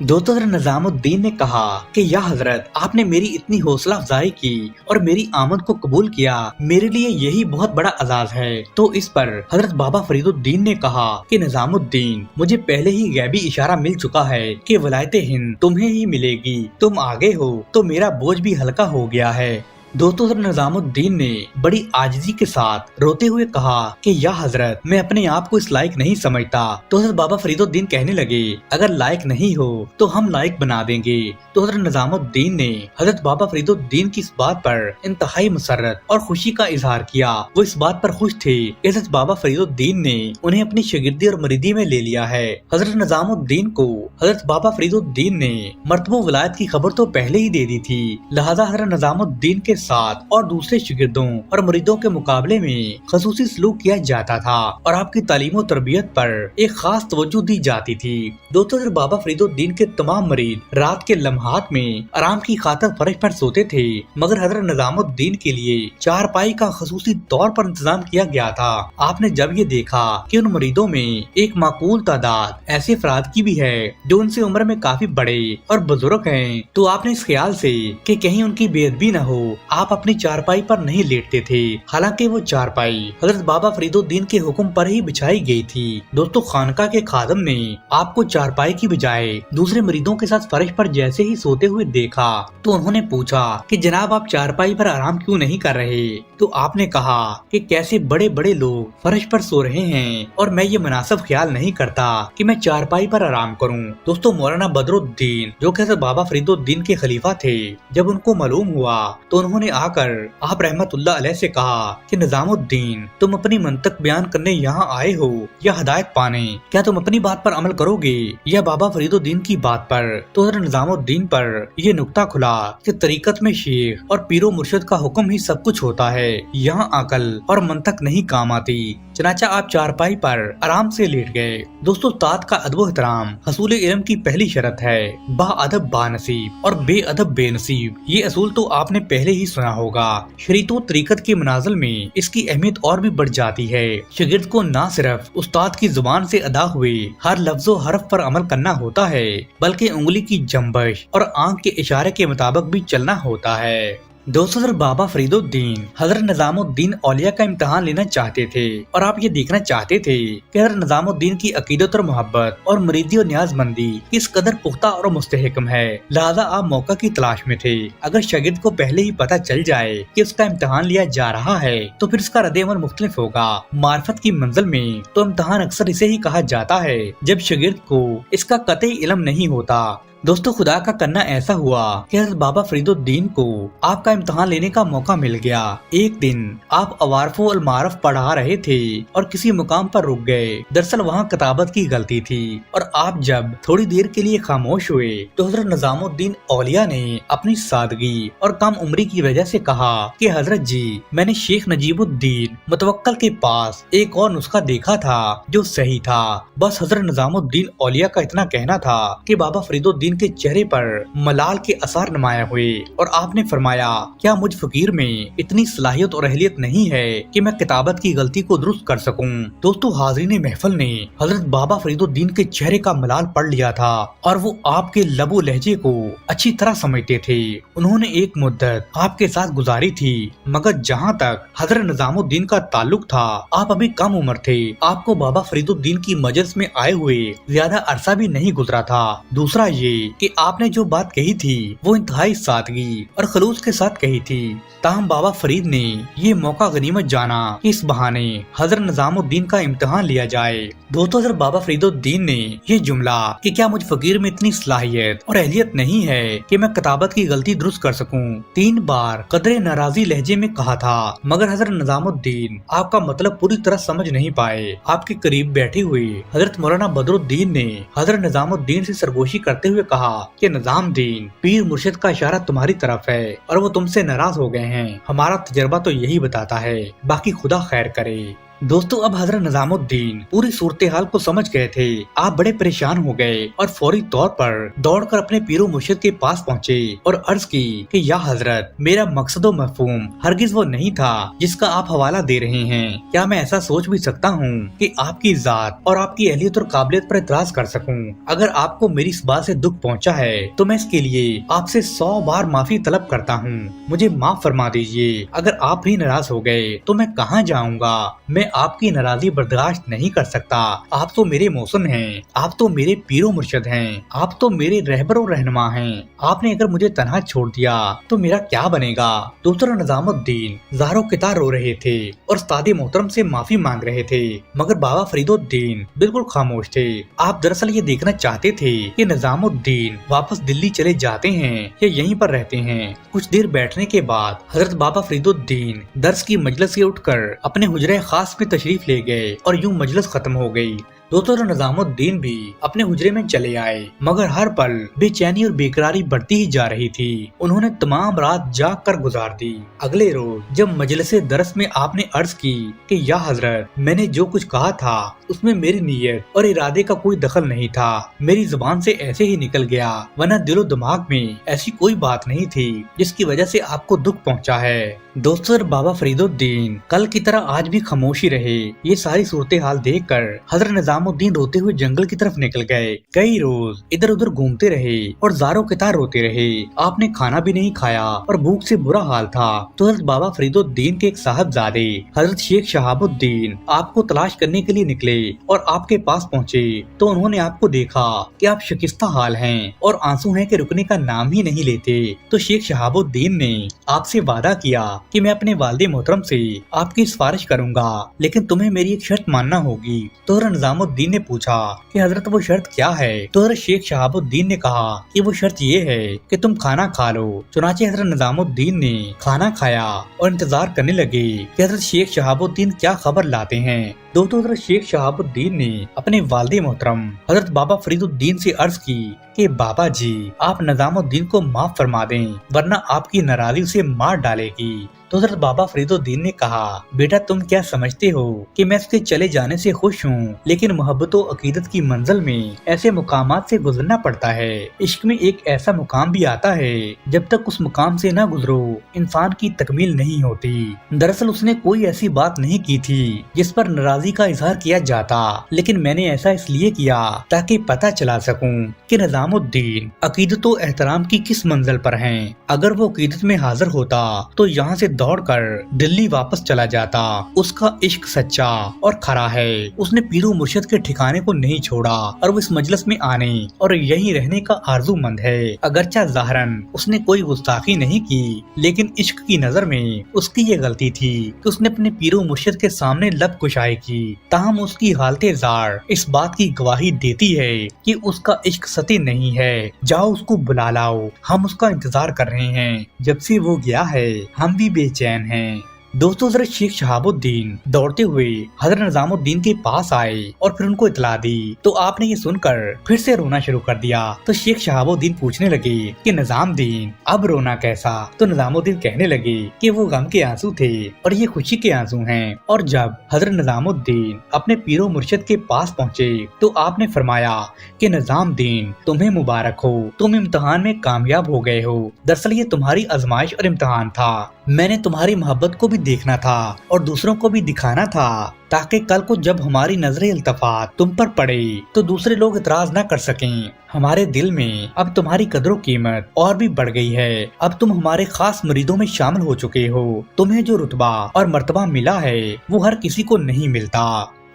दोस्तों, हज़रत निजामुद्दीन ने कहा कि या हजरत, आपने मेरी इतनी हौसला अफजाई की और मेरी आमद को कबूल किया, मेरे लिए यही बहुत बड़ा एजाज है। तो इस पर हजरत बाबा फरीदुद्दीन ने कहा कि निजामुद्दीन, मुझे पहले ही गैबी इशारा मिल चुका है कि वलायते हिंद तुम्हें ही मिलेगी। तुम आगे हो तो मेरा बोझ भी हल्का हो गया है। दोस्तों, हज़रत निजामुद्दीन ने बड़ी आजिज़ी के साथ रोते हुए कहा कि या हजरत, मैं अपने आप को इस लायक नहीं समझता। तो हज़रत बाबा फरीदुद्दीन कहने लगे, अगर लायक नहीं हो तो हम लायक बना देंगे। तो हज़रत निजामुद्दीन ने हज़रत बाबा फरीदुद्दीन की इस बात पर इंतहाई मसरत और खुशी का इजहार किया। वो इस बात पर खुश थे कि हज़रत बाबा फरीदुद्दीन ने उन्हें अपनी शागिर्दी और मरीदी में ले लिया है। हज़रत निजामुद्दीन को हज़रत बाबा फरीदुद्दीन ने मर्तबा वलायत की खबर तो पहले ही दे दी थी, लिहाजा हज़रत निजामुद्दीन के साथ और दूसरे शागिर्दों और मुरीदों के मुकाबले में खसूसी सलूक किया जाता था और आपकी तालीम और तरबियत पर एक खास तवज्जो दी जाती थी। दोस्तों, बाबा फरीदुद्दीन के तमाम मरीद रात के लम्हात में आराम की खातिर फर्श पर सोते थे, मगर हजरत निजामुद्दीन के लिए चारपाई का खसूसी तौर पर इंतजाम किया गया था। आपने जब ये देखा कि उन मरीदों में एक माकूल तादाद ऐसे अफराद की भी है जो उनसे उम्र में काफी बड़े और बुजुर्ग हैं, तो आपने इस ख्याल से कि कहीं उनकी बेअदबी न हो, आप अपनी चारपाई पर नहीं लेटते थे। हालांकि वो चारपाई हजरत बाबा फरीदुद्दीन के हुक्म पर ही बिछाई गई थी। दोस्तों, खानका के खादम ने आपको चारपाई की बजाय दूसरे मरीदों के साथ फर्श पर जैसे ही सोते हुए देखा तो उन्होंने पूछा कि जनाब, आप चारपाई पर आराम क्यों नहीं कर रहे? तो आपने कहा कि कैसे बड़े बड़े लोग फर्श पर सो रहे हैं और मैं ये मुनासिब ख्याल नहीं करता कि मैं चारपाई पर आराम करूं। दोस्तों, मौलाना बदरुद्दीन जो कि हज़रत बाबा फरीदुद्दीन के खलीफा थे, जब उनको मालूम हुआ तो उन्होंने आकर आप रहमतुल्लाह अलैह से कहा कि निजामुद्दीन, तुम अपनी मंतक बयान करने यहाँ आए हो या हिदायत पाने? क्या तुम अपनी बात पर अमल करोगे या बाबा फरीदुद्दीन की बात पर? तो हज़रत निजामुद्दीन पर यह नुक्ता खुला कि तरीकत में शेख और पीरो मुर्शिद का हुक्म ही सब कुछ होता है, यहाँ अकल और मंतक नहीं काम आती। चनाचा आप चारपाई पर आराम से लेट गए। दोस्तों, उस्ताद का अदब एहतराम हसूल इल्म की पहली शर्त है। बाअदब बानसीब और बेअदब बेनसीब, ये असूल तो आपने पहले ही सुना होगा। शरीयत व तरीकत के मनाजिल में इसकी अहमियत और भी बढ़ जाती है। शागिर्द को न सिर्फ उस्ताद की जुबान से अदा हुए हर लफ्ज़ो हरफ पर अमल करना होता है, बल्कि उंगली की जंबश और आंख के इशारे के मुताबिक भी चलना होता है। दोस्तों, हज़रत बाबा फरीदुद्दीन हज़रत निजामुद्दीन औलिया का इम्तहान लेना चाहते थे और आप ये देखना चाहते थे कि हज़रत निजामुद्दीन की अकीदत और मोहब्बत और मुरीदी और न्याजमंदी किस कदर पुख्ता और मुस्तहकम है। लिहाजा आप मौका की तलाश में थे। अगर शागिर्द को पहले ही पता चल जाए कि उसका इम्तहान लिया जा रहा है तो फिर इसका रद्द-ए-अमल मुख्तलिफ होगा। मार्फत की मंजिल में तो इम्तहान अक्सर इसे ही कहा जाता है जब शागिर्द को इसका कतई इल्म नहीं होता। दोस्तों, खुदा का करना ऐसा हुआ कि हज़रत बाबा फरीदुद्दीन को आपका इम्तहान लेने का मौका मिल गया। एक दिन आप अवारफो अल मारफ पढ़ा रहे थे और किसी मुकाम पर रुक गए। दरअसल वहाँ किताबत की गलती थी और आप जब थोड़ी देर के लिए खामोश हुए तो हज़रत निजामुद्दीन औलिया ने अपनी सादगी और कम उम्री की वजह से कहा कि हजरत जी, मैंने शेख नजीबुद्दीन मुतवक्कल के पास एक और नुस्खा देखा था जो सही था। बस हज़रत निजामुद्दीन औलिया का इतना कहना था कि बाबा फरीदुद्दीन के चेहरे पर मलाल के असर नुमाया हुए और आपने फरमाया, क्या मुझ फकीर में इतनी सलाहियत और अहलियत नहीं है कि मैं किताबत की गलती को दुरुस्त कर सकूं? दोस्तों, हाज़रीन महफिल ने हजरत बाबा फरीदुद्दीन के चेहरे का मलाल पढ़ लिया था और वो आपके लबो लहजे को अच्छी तरह समझते थे। उन्होंने एक मुद्दत आपके साथ गुजारी थी, मगर जहाँ तक हजरत निजामुद्दीन का ताल्लुक था, आप अभी कम उम्र थे। आपको बाबा फरीदुद्दीन की मजलिस में आए हुए ज्यादा अरसा भी नहीं गुजरा था। दूसरा ये कि आपने जो बात कही थी वो इंतहाई सादगी और खलूस के साथ कही थी। ताहम बाबा फरीद ने ये मौका गनीमत जाना कि इस बहाने हजरत निजामुद्दीन का इम्तिहान लिया जाए। दोस्तों, हजरत बाबा फरीदुद्दीन ने ये जुमला कि क्या मुझ फकीर में इतनी सलाहियत और अहलियत नहीं है कि मैं किताबत की गलती दुरुस्त कर सकूं, 3 बार कदरे नाराजी लहजे में कहा था, मगर हजरत निजामुद्दीन आपका मतलब पूरी तरह समझ नहीं पाए। आपके करीब बैठे हुए हजरत मौलाना बदरुद्दीन ने हजरत निजामुद्दीन से सरगोशी करते हुए कहा कि निजामुद्दीन, पीर मुर्शिद का इशारा तुम्हारी तरफ है और वो तुमसे नाराज हो गए हैं। हमारा तजर्बा तो यही बताता है, बाकी खुदा खैर करे। दोस्तों, अब हजरत निजामुद्दीन पूरी सूरत हाल को समझ गए थे। आप बड़े परेशान हो गए और फौरी तौर पर दौड़कर अपने पीरो मुर्शिद के पास पहुँचे और अर्ज की कि या हजरत, मेरा मकसदो मफहूम हरगिज वो नहीं था जिसका आप हवाला दे रहे हैं। क्या मैं ऐसा सोच भी सकता हूँ कि आपकी जात और आपकी अहलियत और काबिलियत पर इतराज कर सकूँ? अगर आपको मेरी इस बात से दुख पहुँचा है तो मैं इसके लिए आपसे 100 बार माफी तलब करता हूँ। मुझे माफ फरमा दीजिए। अगर आप ही नाराज हो गए तो मैं कहाँ जाऊँगा? मैं आपकी नाराजगी बर्दाश्त नहीं कर सकता। आप तो मेरे मौसम हैं, आप तो मेरे पीरो मुर्शिद हैं, आप तो मेरे रहबर और रहनुमा हैं। आपने अगर मुझे तन्हा छोड़ दिया तो मेरा क्या बनेगा? दूसरा निजामुद्दीन ज़ारो कितार रो रहे थे और उस्ताद मोहतरम से माफी मांग रहे थे, मगर बाबा फरीदुद्दीन बिल्कुल खामोश थे। आप दरअसल ये देखना चाहते थे कि निजामुद्दीन वापस दिल्ली चले जाते हैं या यहीं पर रहते हैं। कुछ देर बैठने के बाद हजरत बाबा फरीदुद्दीन दर्स की मजलिस से उठकर अपने हुजरे खास में तशरीफ ले गए और यूं मजलिस खत्म हो गई। दोस्तों, निजामुद्दीन भी अपने हुजरे में चले आए, मगर हर पल बेचैनी और बेकरारी बढ़ती ही जा रही थी। उन्होंने तमाम रात जाग कर गुजार दी। अगले रोज जब मजलिसे दरस में आपने अर्ज की कि या हजरत, मैंने जो कुछ कहा था उसमें मेरी नीयत और इरादे का कोई दखल नहीं था। मेरी जुबान से ऐसे ही निकल गया, वरना दिलो दिमाग में ऐसी कोई बात नहीं थी जिसकी वजह से आपको दुख पहुंचा है। दोस्तों, बाबा फरीदुद्दीन कल की तरह आज भी खामोशी रहे। ये सारी सूरत हाल देख कर हजरत निजामुद्दीन रोते हुए जंगल की तरफ निकल गए। कई रोज इधर उधर घूमते रहे और ज़ारो कितार रोते रहे। आपने खाना भी नहीं खाया और भूख से बुरा हाल था। तो हजरत बाबा फरीदुद्दीन के एक साहबजादे हजरत शेख शहाबुद्दीन आपको तलाश करने के लिए निकले और आपके पास पहुँचे तो उन्होंने आपको देखा कि आप शिकस्ता हाल हैं और आंसू हैं कि रुकने का नाम ही नहीं लेते। तो शेख शहाबुद्दीन ने आपसे वादा किया कि मैं अपने वालिद मोहतरम से आपकी सिफारिश करूंगा, लेकिन तुम्हें मेरी एक शर्त मानना होगी। तो हजरत निजामुद्दीन ने पूछा कि हजरत वो शर्त क्या है? तो हजरत शेख शहाबुद्दीन ने कहा कि वो शर्त ये है कि तुम खाना खा लो। चुनाचे हजरत निजामुद्दीन ने खाना खाया और इंतजार करने लगे कि हजरत शेख शहाबुद्दीन क्या खबर लाते हैं। दोस्तों, हजरत शेख शहाबुद्दीन ने अपने वालिद मोहतरम हजरत बाबा फरीदुद्दीन से अर्ज की कि बाबा जी, आप निजामुद्दीन को माफ फरमा दें, वरना आपकी नाराजगी उसे मार डालेगी। तो हजरत बाबा फरीदुद्दीन ने कहा, बेटा तुम क्या समझते हो कि मैं उसके चले जाने से खुश हूँ, लेकिन मोहब्बत और अकीदत की मंजिल में ऐसे मुकामात से गुजरना पड़ता है। इश्क में एक ऐसा मुकाम भी आता है जब तक उस मुकाम से न गुजरो इंसान की तकमील नहीं होती। दरअसल उसने कोई ऐसी बात नहीं की थी जिस पर नाराजगी का इजहार किया जाता, लेकिन मैंने ऐसा इसलिए किया ताकि पता चला सकूं कि निजामुद्दीन अकीदत और एहतराम की किस मंजिल पर हैं। अगर वो अकीदत में हाजिर होता तो यहाँ से दौड़कर दिल्ली वापस चला जाता। उसका इश्क सच्चा और खरा है। उसने पीरो मुर्शिद के ठिकाने को नहीं छोड़ा और वो इस मजलिस में आने और यहीं रहने का आरज़ूमंद है। अगरचा ज़ाहरन उसने कोई गुस्ताखी नहीं की, लेकिन इश्क की नजर में उसकी ये गलती थी कि उसने अपने पीरो मुर्शिद के सामने लब कुशाई की। ताहम उसकी हालते जार इस बात की गवाही देती है कि उसका इश्क सती नहीं है। जाओ उसको बुला लाओ, हम उसका इंतजार कर रहे हैं। जब से वो गया है हम भी बेचैन हैं। दोस्तों, हजरत शेख शहाबुद्दीन दौड़ते हुए हजरत निजामुद्दीन के पास आए और फिर उनको इतला दी। तो आपने ये सुनकर फिर से रोना शुरू कर दिया। तो शेख शहाबुद्दीन पूछने लगे कि निजामुद्दीन अब रोना कैसा? तो निजामुद्दीन कहने लगे कि वो गम के आंसू थे और ये खुशी के आंसू हैं। और जब हजरत निजामुद्दीन अपने पीरो मुर्शिद के पास पहुँचे तो आपने फरमाया कि निजामुद्दीन तुम्हें मुबारक हो, तुम इम्तिहान में कामयाब हो गए हो। दरअसल ये तुम्हारी आजमाइश और इम्तिहान था। मैंने तुम्हारी मोहब्बत को भी देखना था और दूसरों को भी दिखाना था, ताकि कल को जब हमारी नजरें इल्तफात तुम पर पड़े तो दूसरे लोग इतराज न कर सकें। हमारे दिल में अब तुम्हारी कदर कीमत और भी बढ़ गई है। अब तुम हमारे खास मुरीदों में शामिल हो चुके हो। तुम्हें जो रुतबा और मर्तबा मिला है वो हर किसी को नहीं मिलता।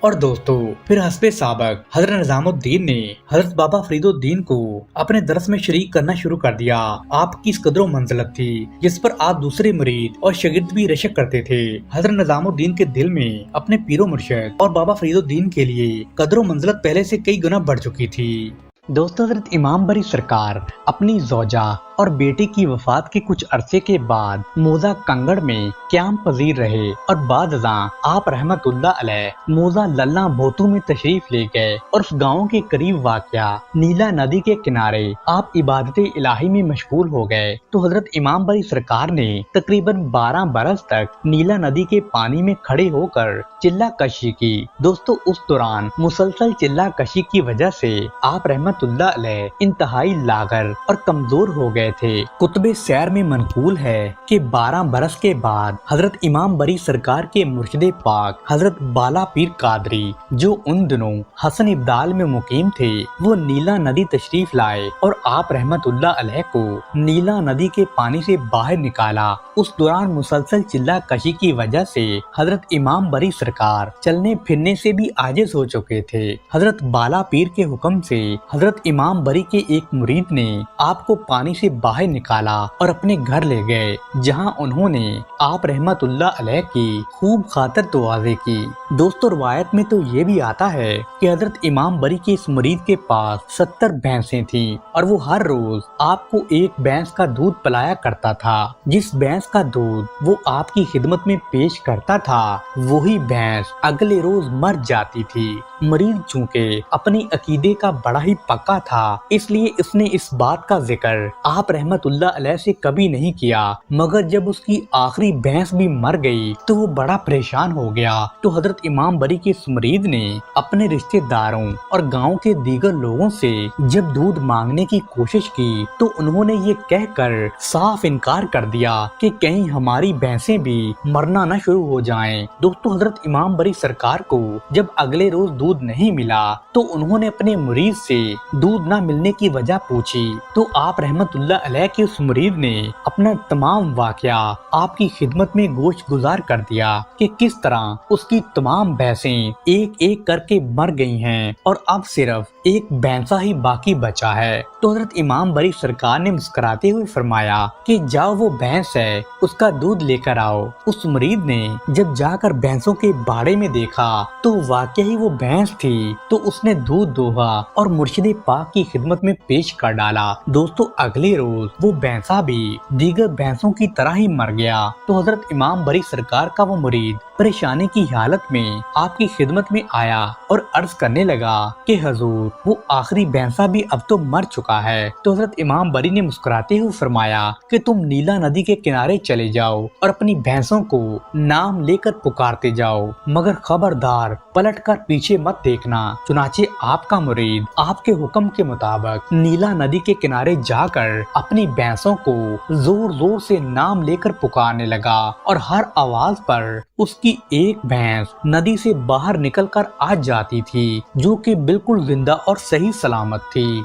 اور دوستو پھر حسب سابق حضرت نظام الدین نے حضرت بابا فرید الدین کو اپنے درس میں شریک کرنا شروع کر دیا۔ آپ کی اس قدر و منزلت تھی جس پر آپ دوسرے مرید اور شاگرد بھی رشک کرتے تھے۔ حضرت نظام الدین کے دل میں اپنے پیر و مرشد اور بابا فرید الدین کے لیے قدر و منزلت پہلے سے کئی گنا بڑھ چکی تھی۔ دوستو حضرت امام بری سرکار اپنی زوجہ اور بیٹے کی وفات کے کچھ عرصے کے بعد موزہ کنگڑ میں قیام پذیر رہے اور بعد ازاں آپ رحمت اللہ علیہ موزہ للہ بھوتو میں تشریف لے گئے اور اس گاؤں کے قریب واقع نیلا ندی کے کنارے آپ عبادت الہی میں مشغول ہو گئے تو حضرت امام بری سرکار نے تقریباً 12 برس تک نیلا ندی کے پانی میں کھڑے ہو کر چلہ کشی کی۔ دوستو اس دوران مسلسل چلہ کشی کی وجہ سے آپ رحمت اللہ علیہ انتہائی لاغر اور کمزور ہو گئے تھے۔ کتب سیر میں منقول ہے کہ 12 برس کے بعد حضرت امام بری سرکار کے مرشد پاک حضرت بالا پیر قادری جو ان دنوں حسن ابدال میں مقیم تھے وہ نیلا ندی تشریف لائے اور آپ رحمت اللہ علیہ کو نیلا ندی کے پانی سے باہر نکالا۔ اس دوران مسلسل چلہ کشی کی وجہ سے حضرت امام بری سرکار چلنے پھرنے سے بھی عاجز ہو چکے تھے۔ حضرت بالا پیر کے حکم سے حضرت امام بری کے ایک مرید نے آپ کو پانی سے باہر نکالا اور اپنے گھر لے گئے جہاں انہوں نے آپ رحمت اللہ علیہ کی خوب خاطر دعائیں کی۔ دوستو روایت میں تو یہ بھی آتا ہے کہ حضرت امام بری کے اس مرید کے پاس 70 بھینسیں تھیں اور وہ ہر روز آپ کو ایک بھینس کا دودھ پلایا کرتا تھا۔ جس بھینس کا دودھ وہ آپ کی خدمت میں پیش کرتا تھا وہی بھینس اگلے روز مر جاتی تھی۔ مریض چونکہ اپنی عقیدے کا بڑا ہی پکا تھا اس لیے اس نے اس بات کا ذکر آپ رحمت اللہ علیہ سے کبھی نہیں کیا، مگر جب اس کی آخری بھینس بھی مر گئی تو وہ بڑا پریشان ہو گیا تو حضرت امام بری کے اس مرید نے اپنے رشتہ داروں اور گاؤں کے دیگر لوگوں سے جب دودھ مانگنے کی کوشش کی تو انہوں نے یہ کہہ کر صاف انکار کر دیا کہ کہیں ہماری بھینسیں بھی مرنا نہ شروع ہو جائیں۔ دوستو حضرت امام بری سرکار کو جب اگلے روز دودھ نہیں ملا تو انہوں نے اپنے مرید سے دودھ نہ ملنے کی وجہ پوچھی تو آپ رحمت اللہ علیہ کے اس مرید نے اپنا تمام واقعہ آپ کی خدمت میں گوش گزار کر دیا کہ کس طرح اس کی تمام بھینسیں ایک ایک کر کے مر گئی ہیں اور اب صرف ایک بھینسا ہی باقی بچا ہے۔ تو حضرت امام بری سرکار نے مسکراتے ہوئے فرمایا کہ جاؤ وہ بھینس ہے اس کا دودھ لے کر آؤ۔ اس مرید نے جب جا کر بھینسوں کے باڑے میں دیکھا تو واقعی وہ بھینس تھی تو اس نے دودھ دوہا اور مرشد پاک کی خدمت میں پیش کر ڈالا۔ دوستو اگلے روز وہ بھینسا بھی دیگر بھینسوں کی طرح ہی مر گیا تو حضرت امام بری سرکار کا وہ مرید پریشانی کی حالت میں آپ کی خدمت میں آیا اور عرض کرنے لگا کہ حضور وہ آخری بھینسا بھی اب تو مر چکا ہے۔ تو حضرت امام بری نے مسکراتے ہوئے فرمایا کہ تم نیلا ندی کے کنارے چلے جاؤ اور اپنی بھینسوں کو نام لے کر پکارتے جاؤ، مگر خبردار پلٹ کر پیچھے مت دیکھنا۔ چنانچہ آپ کا مرید آپ کے حکم کے مطابق نیلا ندی کے کنارے جا کر اپنی بھینسوں کو زور زور سے نام لے کر پکارنے لگا اور ہر آواز پر اس کی ایک بھینس ندی سے باہر نکل کر آ جاتی تھی جو کہ بالکل زندہ اور صحیح سلامت تھی۔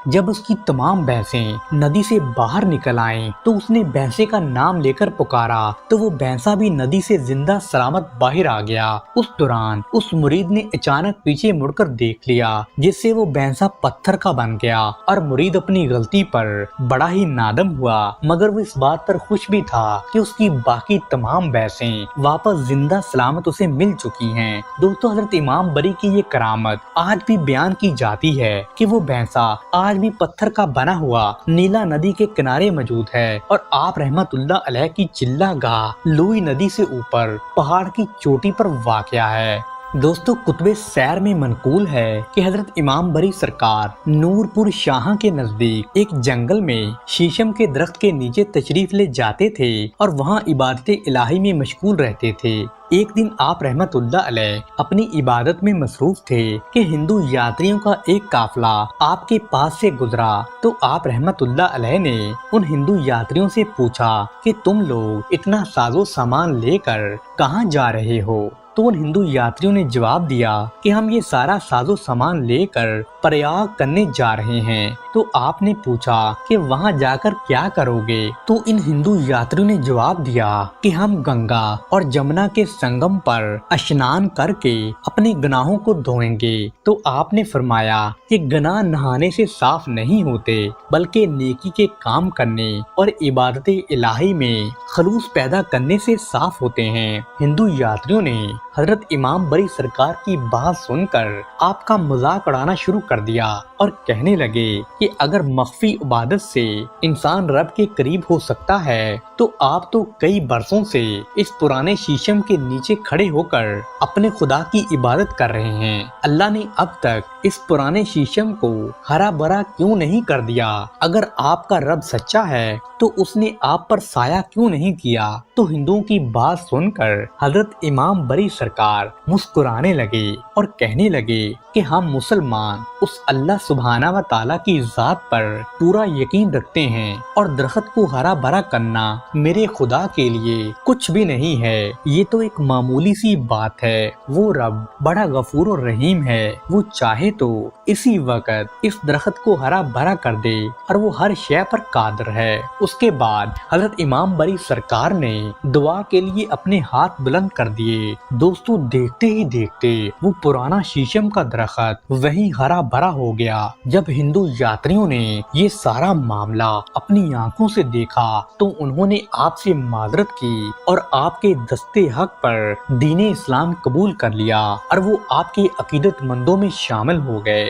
جب اس کی تمام بھینسیں ندی سے باہر نکل آئیں تو اس نے بھینسے کا نام لے کر پکارا تو وہ بھینسا بھی ندی سے زندہ سلامت باہر آ گیا۔ اس دوران اس مرید نے اچانک پیچھے مڑ کر دیکھ لیا جس سے وہ بھینسا پتھر کا بن گیا اور مرید اپنی غلطی پر بڑا ہی نادم ہوا، مگر وہ اس بات پر خوش بھی تھا کہ اس کی باقی تمام بھینسیں واپس زندہ سلامت اسے مل چکی ہیں۔ دوستو حضرت امام بری کی یہ کرامت آج بھی بیان کی جاتی ہے کہ وہ بھینسا آج بھی پتھر کا بنا ہوا نیلا ندی کے کنارے موجود ہے اور آپ رحمت اللہ علیہ کی چلہ گاہ لوئی ندی سے اوپر پہاڑ کی چوٹی پر واقع ہے۔ دوستو کتب سیر میں منقول ہے کہ حضرت امام بری سرکار نور پور شاہاں کے نزدیک ایک جنگل میں شیشم کے درخت کے نیچے تشریف لے جاتے تھے اور وہاں عبادت الہی میں مشغول رہتے تھے۔ ایک دن آپ رحمت اللہ علیہ اپنی عبادت میں مصروف تھے کہ ہندو یاتریوں کا ایک قافلہ آپ کے پاس سے گزرا تو آپ رحمت اللہ علیہ نے ان ہندو یاتریوں سے پوچھا کہ تم لوگ اتنا ساز و سامان لے کر کہاں جا رہے ہو؟ تو ان ہندو یاتریوں نے جواب دیا کہ ہم یہ سارا ساز و سامان لے کر پریاگ کرنے جا رہے ہیں۔ تو آپ نے پوچھا کہ وہاں جا کر کیا کرو گے؟ تو ان ہندو یاتریوں نے جواب دیا کہ ہم گنگا اور جمنا کے سنگم پر اشنان کر کے اپنے گناہوں کو دھوئیں گے۔ تو آپ نے فرمایا کہ گناہ نہانے سے صاف نہیں ہوتے بلکہ نیکی کے کام کرنے اور عبادت الہی میں خلوص پیدا کرنے سے صاف ہوتے ہیں۔ ہندو یاتریوں نے حضرت امام بری سرکار کی بات سن کر آپ کا مذاق اڑانا شروع کر دیا اور کہنے لگے کہ اگر مخفی عبادت سے انسان رب کے قریب ہو سکتا ہے تو آپ تو کئی برسوں سے اس پرانے شیشم کے نیچے کھڑے ہو کر اپنے خدا کی عبادت کر رہے ہیں۔ اللہ نے اب تک اس پرانے شیشم کو ہرا بھرا کیوں نہیں کر دیا؟ اگر آپ کا رب سچا ہے تو اس نے آپ پر سایہ کیوں نہیں کیا؟ تو ہندوؤں کی بات سن کر حضرت امام بری سرکار مسکرانے لگے اور کہنے لگے کہ ہم مسلمان اس اللہ سبحانہ و تعالیٰ کی ذات پر پورا یقین رکھتے ہیں اور درخت کو ہرا بھرا کرنا میرے خدا کے لیے کچھ بھی نہیں ہے، یہ تو ایک معمولی سی بات ہے۔ وہ رب بڑا غفور و رحیم ہے، وہ چاہے تو اسی وقت اس درخت کو ہرا بھرا کر دے اور وہ ہر شے پر قادر ہے۔ اس کے بعد حضرت امام بری سرکار نے دعا کے لیے اپنے ہاتھ بلند کر دیے۔ دوستو دیکھتے ہی دیکھتے وہ پرانا شیشم کا درخت وہیں ہرا بھرا ہو گیا۔ جب ہندو یاتریوں نے یہ سارا معاملہ اپنی آنکھوں سے دیکھا تو انہوں نے آپ سے معذرت کی اور آپ کے دستے حق پر دین اسلام قبول کر لیا اور وہ آپ کے عقیدت مندوں میں شامل ہو گئے۔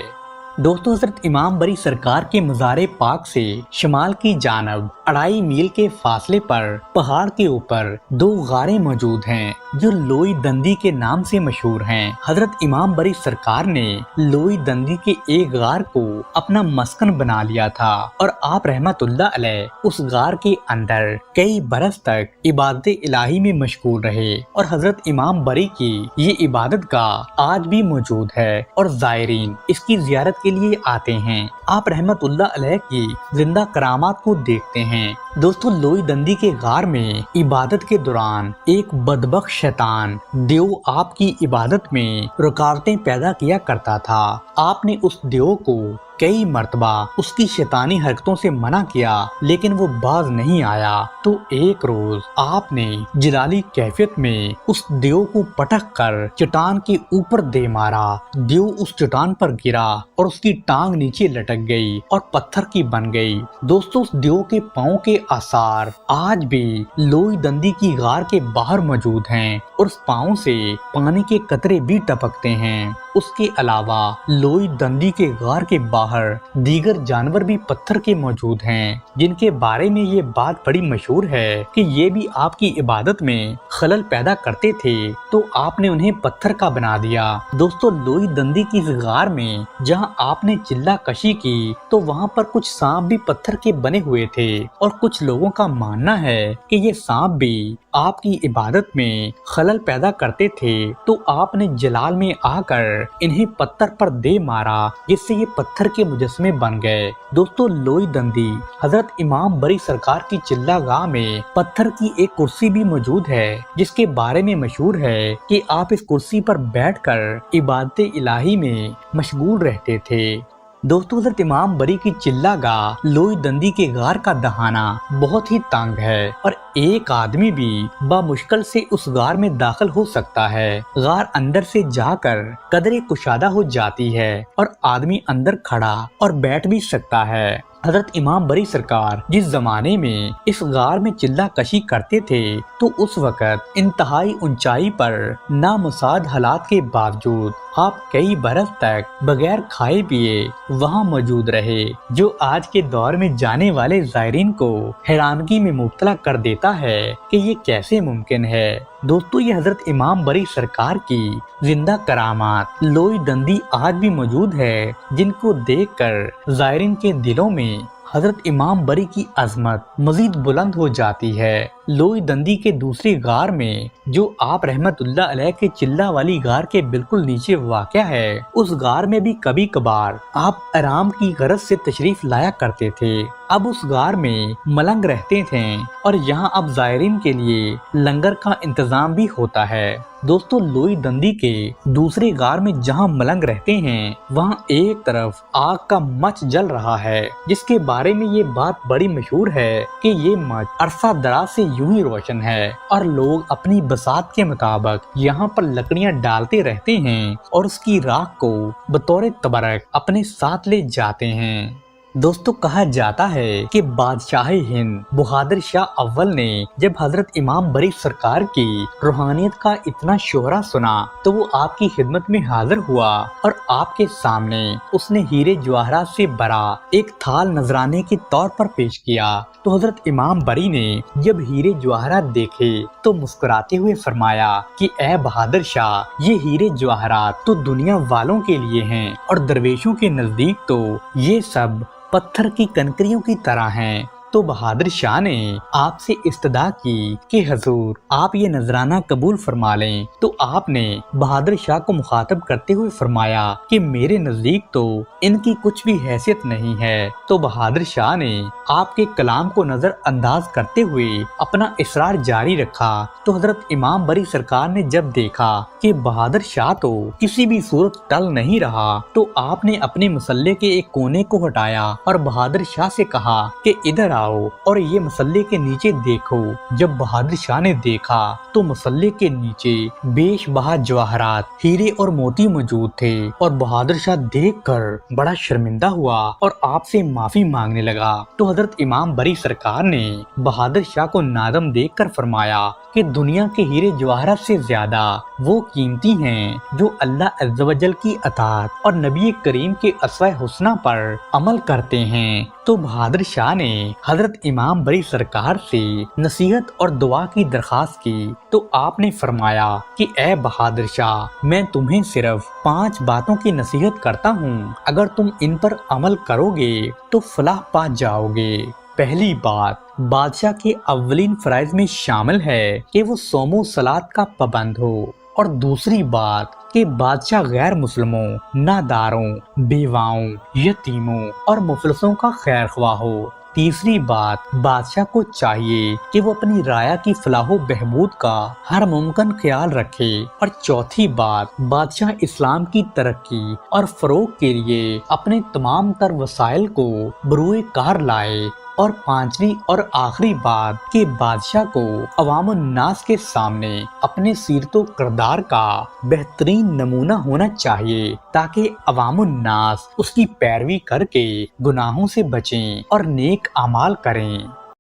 دوستو حضرت امام بری سرکار کے مزار پاک سے شمال کی جانب 2.5 میل کے فاصلے پر پہاڑ کے اوپر 2 غاریں موجود ہیں جو لوئی دندی کے نام سے مشہور ہیں۔ حضرت امام بری سرکار نے لوئی دندی کے ایک غار کو اپنا مسکن بنا لیا تھا اور آپ رحمت اللہ علیہ اس غار کے اندر کئی برس تک عبادت الہی میں مشغول رہے اور حضرت امام بری کی یہ عبادت گاہ آج بھی موجود ہے اور زائرین اس کی زیارت کے لیے آتے ہیں۔ آپ رحمت اللہ علیہ کی زندہ کرامات کو دیکھتے ہیں۔ دوستو لوئی دندی کے غار میں عبادت کے دوران ایک بدبخت شیطان دیو آپ کی عبادت میں رکاوٹیں پیدا کیا کرتا تھا۔ آپ نے اس دیو کو کئی مرتبہ اس کی شیطانی حرکتوں سے منع کیا لیکن وہ باز نہیں آیا۔ تو ایک روز آپ نے جلالی کیفیت میں اس دیو کو پٹک کر چٹان کے اوپر دے مارا۔ دیو اس چٹان پر گرا اور اس کی ٹانگ نیچے لٹک گئی اور پتھر کی بن گئی۔ دوستو اس دیو کے پاؤں کے آثار آج بھی لوئی دندی کی غار کے باہر موجود ہیں اور اس پاؤں سے پانی کے قطرے بھی ٹپکتے ہیں۔ اس کے علاوہ لوئی دندی کے غار کے باہر دیگر جانور بھی پتھر کے موجود ہیں جن کے بارے میں یہ بات بڑی مشہور ہے کہ یہ بھی آپ کی عبادت میں خلل پیدا کرتے تھے تو آپ نے انہیں پتھر کا بنا دیا۔ دوستو لوئی دندی کی اس غار میں جہاں آپ نے چلہ کشی کی تو وہاں پر کچھ سانپ بھی پتھر کے بنے ہوئے تھے اور کچھ لوگوں کا ماننا ہے کہ یہ سانپ بھی آپ کی عبادت میں خلل پیدا کرتے تھے تو آپ نے جلال میں آ کر انہیں پتھر پر دے مارا جس سے یہ پتھر کے مجسمے بن گئے۔ دوستو لوئی دندی حضرت امام بری سرکار کی چلہ گاہ میں پتھر کی ایک کرسی بھی موجود ہے جس کے بارے میں مشہور ہے کہ آپ اس کرسی پر بیٹھ کر عبادت الہی میں مشغول رہتے تھے۔ دوستو حضرت امام بری کی چلہ گاہ لوئی دندی کے غار کا دہانہ بہت ہی تنگ ہے اور ایک آدمی بھی بامشکل سے اس غار میں داخل ہو سکتا ہے۔ غار اندر سے جا کر قدرے کشادہ ہو جاتی ہے اور آدمی اندر کھڑا اور بیٹھ بھی سکتا ہے۔ حضرت امام بری سرکار جس زمانے میں اس غار میں چلہ کشی کرتے تھے تو اس وقت انتہائی اونچائی پر نامساعد حالات کے باوجود آپ کئی برس تک بغیر کھائے پیے وہاں موجود رہے جو آج کے دور میں جانے والے زائرین کو حیرانگی میں مبتلا کر دیتا ہے کہ یہ کیسے ممکن ہے۔ دوستو یہ حضرت امام بری سرکار کی زندہ کرامات لوئی دندی آج بھی موجود ہے جن کو دیکھ کر زائرین کے دلوں میں حضرت امام بری کی عظمت مزید بلند ہو جاتی ہے۔ لوئی دندی کے دوسری غار میں جو آپ رحمت اللہ علیہ کے چلہ والی غار کے بالکل نیچے واقع ہے اس غار میں بھی کبھی کبھار آپ آرام کی غرض سے تشریف لایا کرتے تھے۔ اب اس غار میں ملنگ رہتے تھے اور یہاں اب زائرین کے لیے لنگر کا انتظام بھی ہوتا ہے۔ दोस्तों लोई दंदी के दूसरे गार में जहाँ मलंग रहते हैं वहाँ एक तरफ आग का मच जल रहा है, जिसके बारे में ये बात बड़ी मशहूर है कि ये मच अरसा दराज से यूं ही रोशन है और लोग अपनी बसात के मुताबिक यहाँ पर लकड़ियाँ डालते रहते हैं और उसकी राख को बतौर तबरक अपने साथ ले जाते हैं। दोस्तों कहा जाता है कि बादशाह हिंद बहादुर शाह अव्वल ने जब हजरत इमाम बरी सरकार की रूहानियत का इतना शोहरा सुना तो वो आपकी खिदमत में हाजिर हुआ और आपके सामने उसने हीरे जवाहरात से भरा एक थाल नजराने के तौर पर पेश किया। तो हजरत इमाम बरी ने जब हीरे जवाहरात देखे तो मुस्कुराते हुए फरमाया कि ए बहादुर शाह, ये हीरे जवाहरात तो दुनिया वालों के लिए हैं और दरवेशों के नजदीक तो ये सब पत्थर की कनकरियों की तरह हैं। तो बहादुर शाह ने आपसे इस्तदा की कि हजूर आप ये नजराना कबूल फरमा लें। तो आपने बहादुर शाह को मुखातब करते हुए फरमाया कि मेरे नजदीक तो इनकी कुछ भी हैसियत नहीं है। तो बहादुर शाह ने आपके कलाम को नजर अंदाज करते हुए अपना इसरार जारी रखा। तो हजरत इमाम बरी सरकार ने जब देखा कि बहादुर शाह तो किसी भी सूरत टल नहीं रहा तो आपने अपने मसल्ले के एक कोने को हटाया और बहादुर शाह से कहा कि इधर आओ और ये मसल्ले के नीचे देखो। जब बहादुर शाह ने देखा तो मसल्ले के नीचे बेशबहा जवाहरात, हीरे और मोती मौजूद थे और बहादुर शाह देखकर बड़ा शर्मिंदा हुआ और आपसे माफी मांगने लगा। तो हजरत इमाम बरी सरकार ने बहादुर शाह को नादम देखकर फरमाया कि दुनिया के हीरे जवाहरात से ज्यादा वो कीमती हैं जो अल्लाह अज़्ज़ व जल की अताअत और नबी करीम के अस्वा हुस्ना पर अमल करते हैं। तो बहादुर शाह ने हजरत इमाम बरी सरकार से नसीहत और दुआ की दरखास्त की। तो आपने फरमाया कि ए बहादुर शाह, मैं तुम्हें सिर्फ 5 बातों की नसीहत करता हूँ, अगर तुम इन पर अमल करोगे तो फलाह पा जाओगे। पहली बात, बादशाह के अव्वलीन फराइज में शामिल है कि वो सोमो सलात का पाबंद हो। और दूसरी बात कि बादशाह गैर मुस्लिमों, नादारों, बेवाओं, यतीमों और मुफलिसों का खैर ख्वाह हो। तीसरी बात, बादशाह को चाहिए कि वो अपनी राया की फलाहो बहबूद का हर मुमकिन ख्याल रखे। और चौथी बात, बादशाह इस्लाम की तरक्की और फरोग के लिए अपने तमाम तर वसाइल को बरूए कार लाए। और पांचवी और आखिरी बात कि बादशाह को अवामुन नास के सामने अपने सीरतो किरदार का बेहतरीन नमूना होना चाहिए ताकि अवामुन नास उसकी पैरवी करके गुनाहों से बचें और नेक अमाल करें।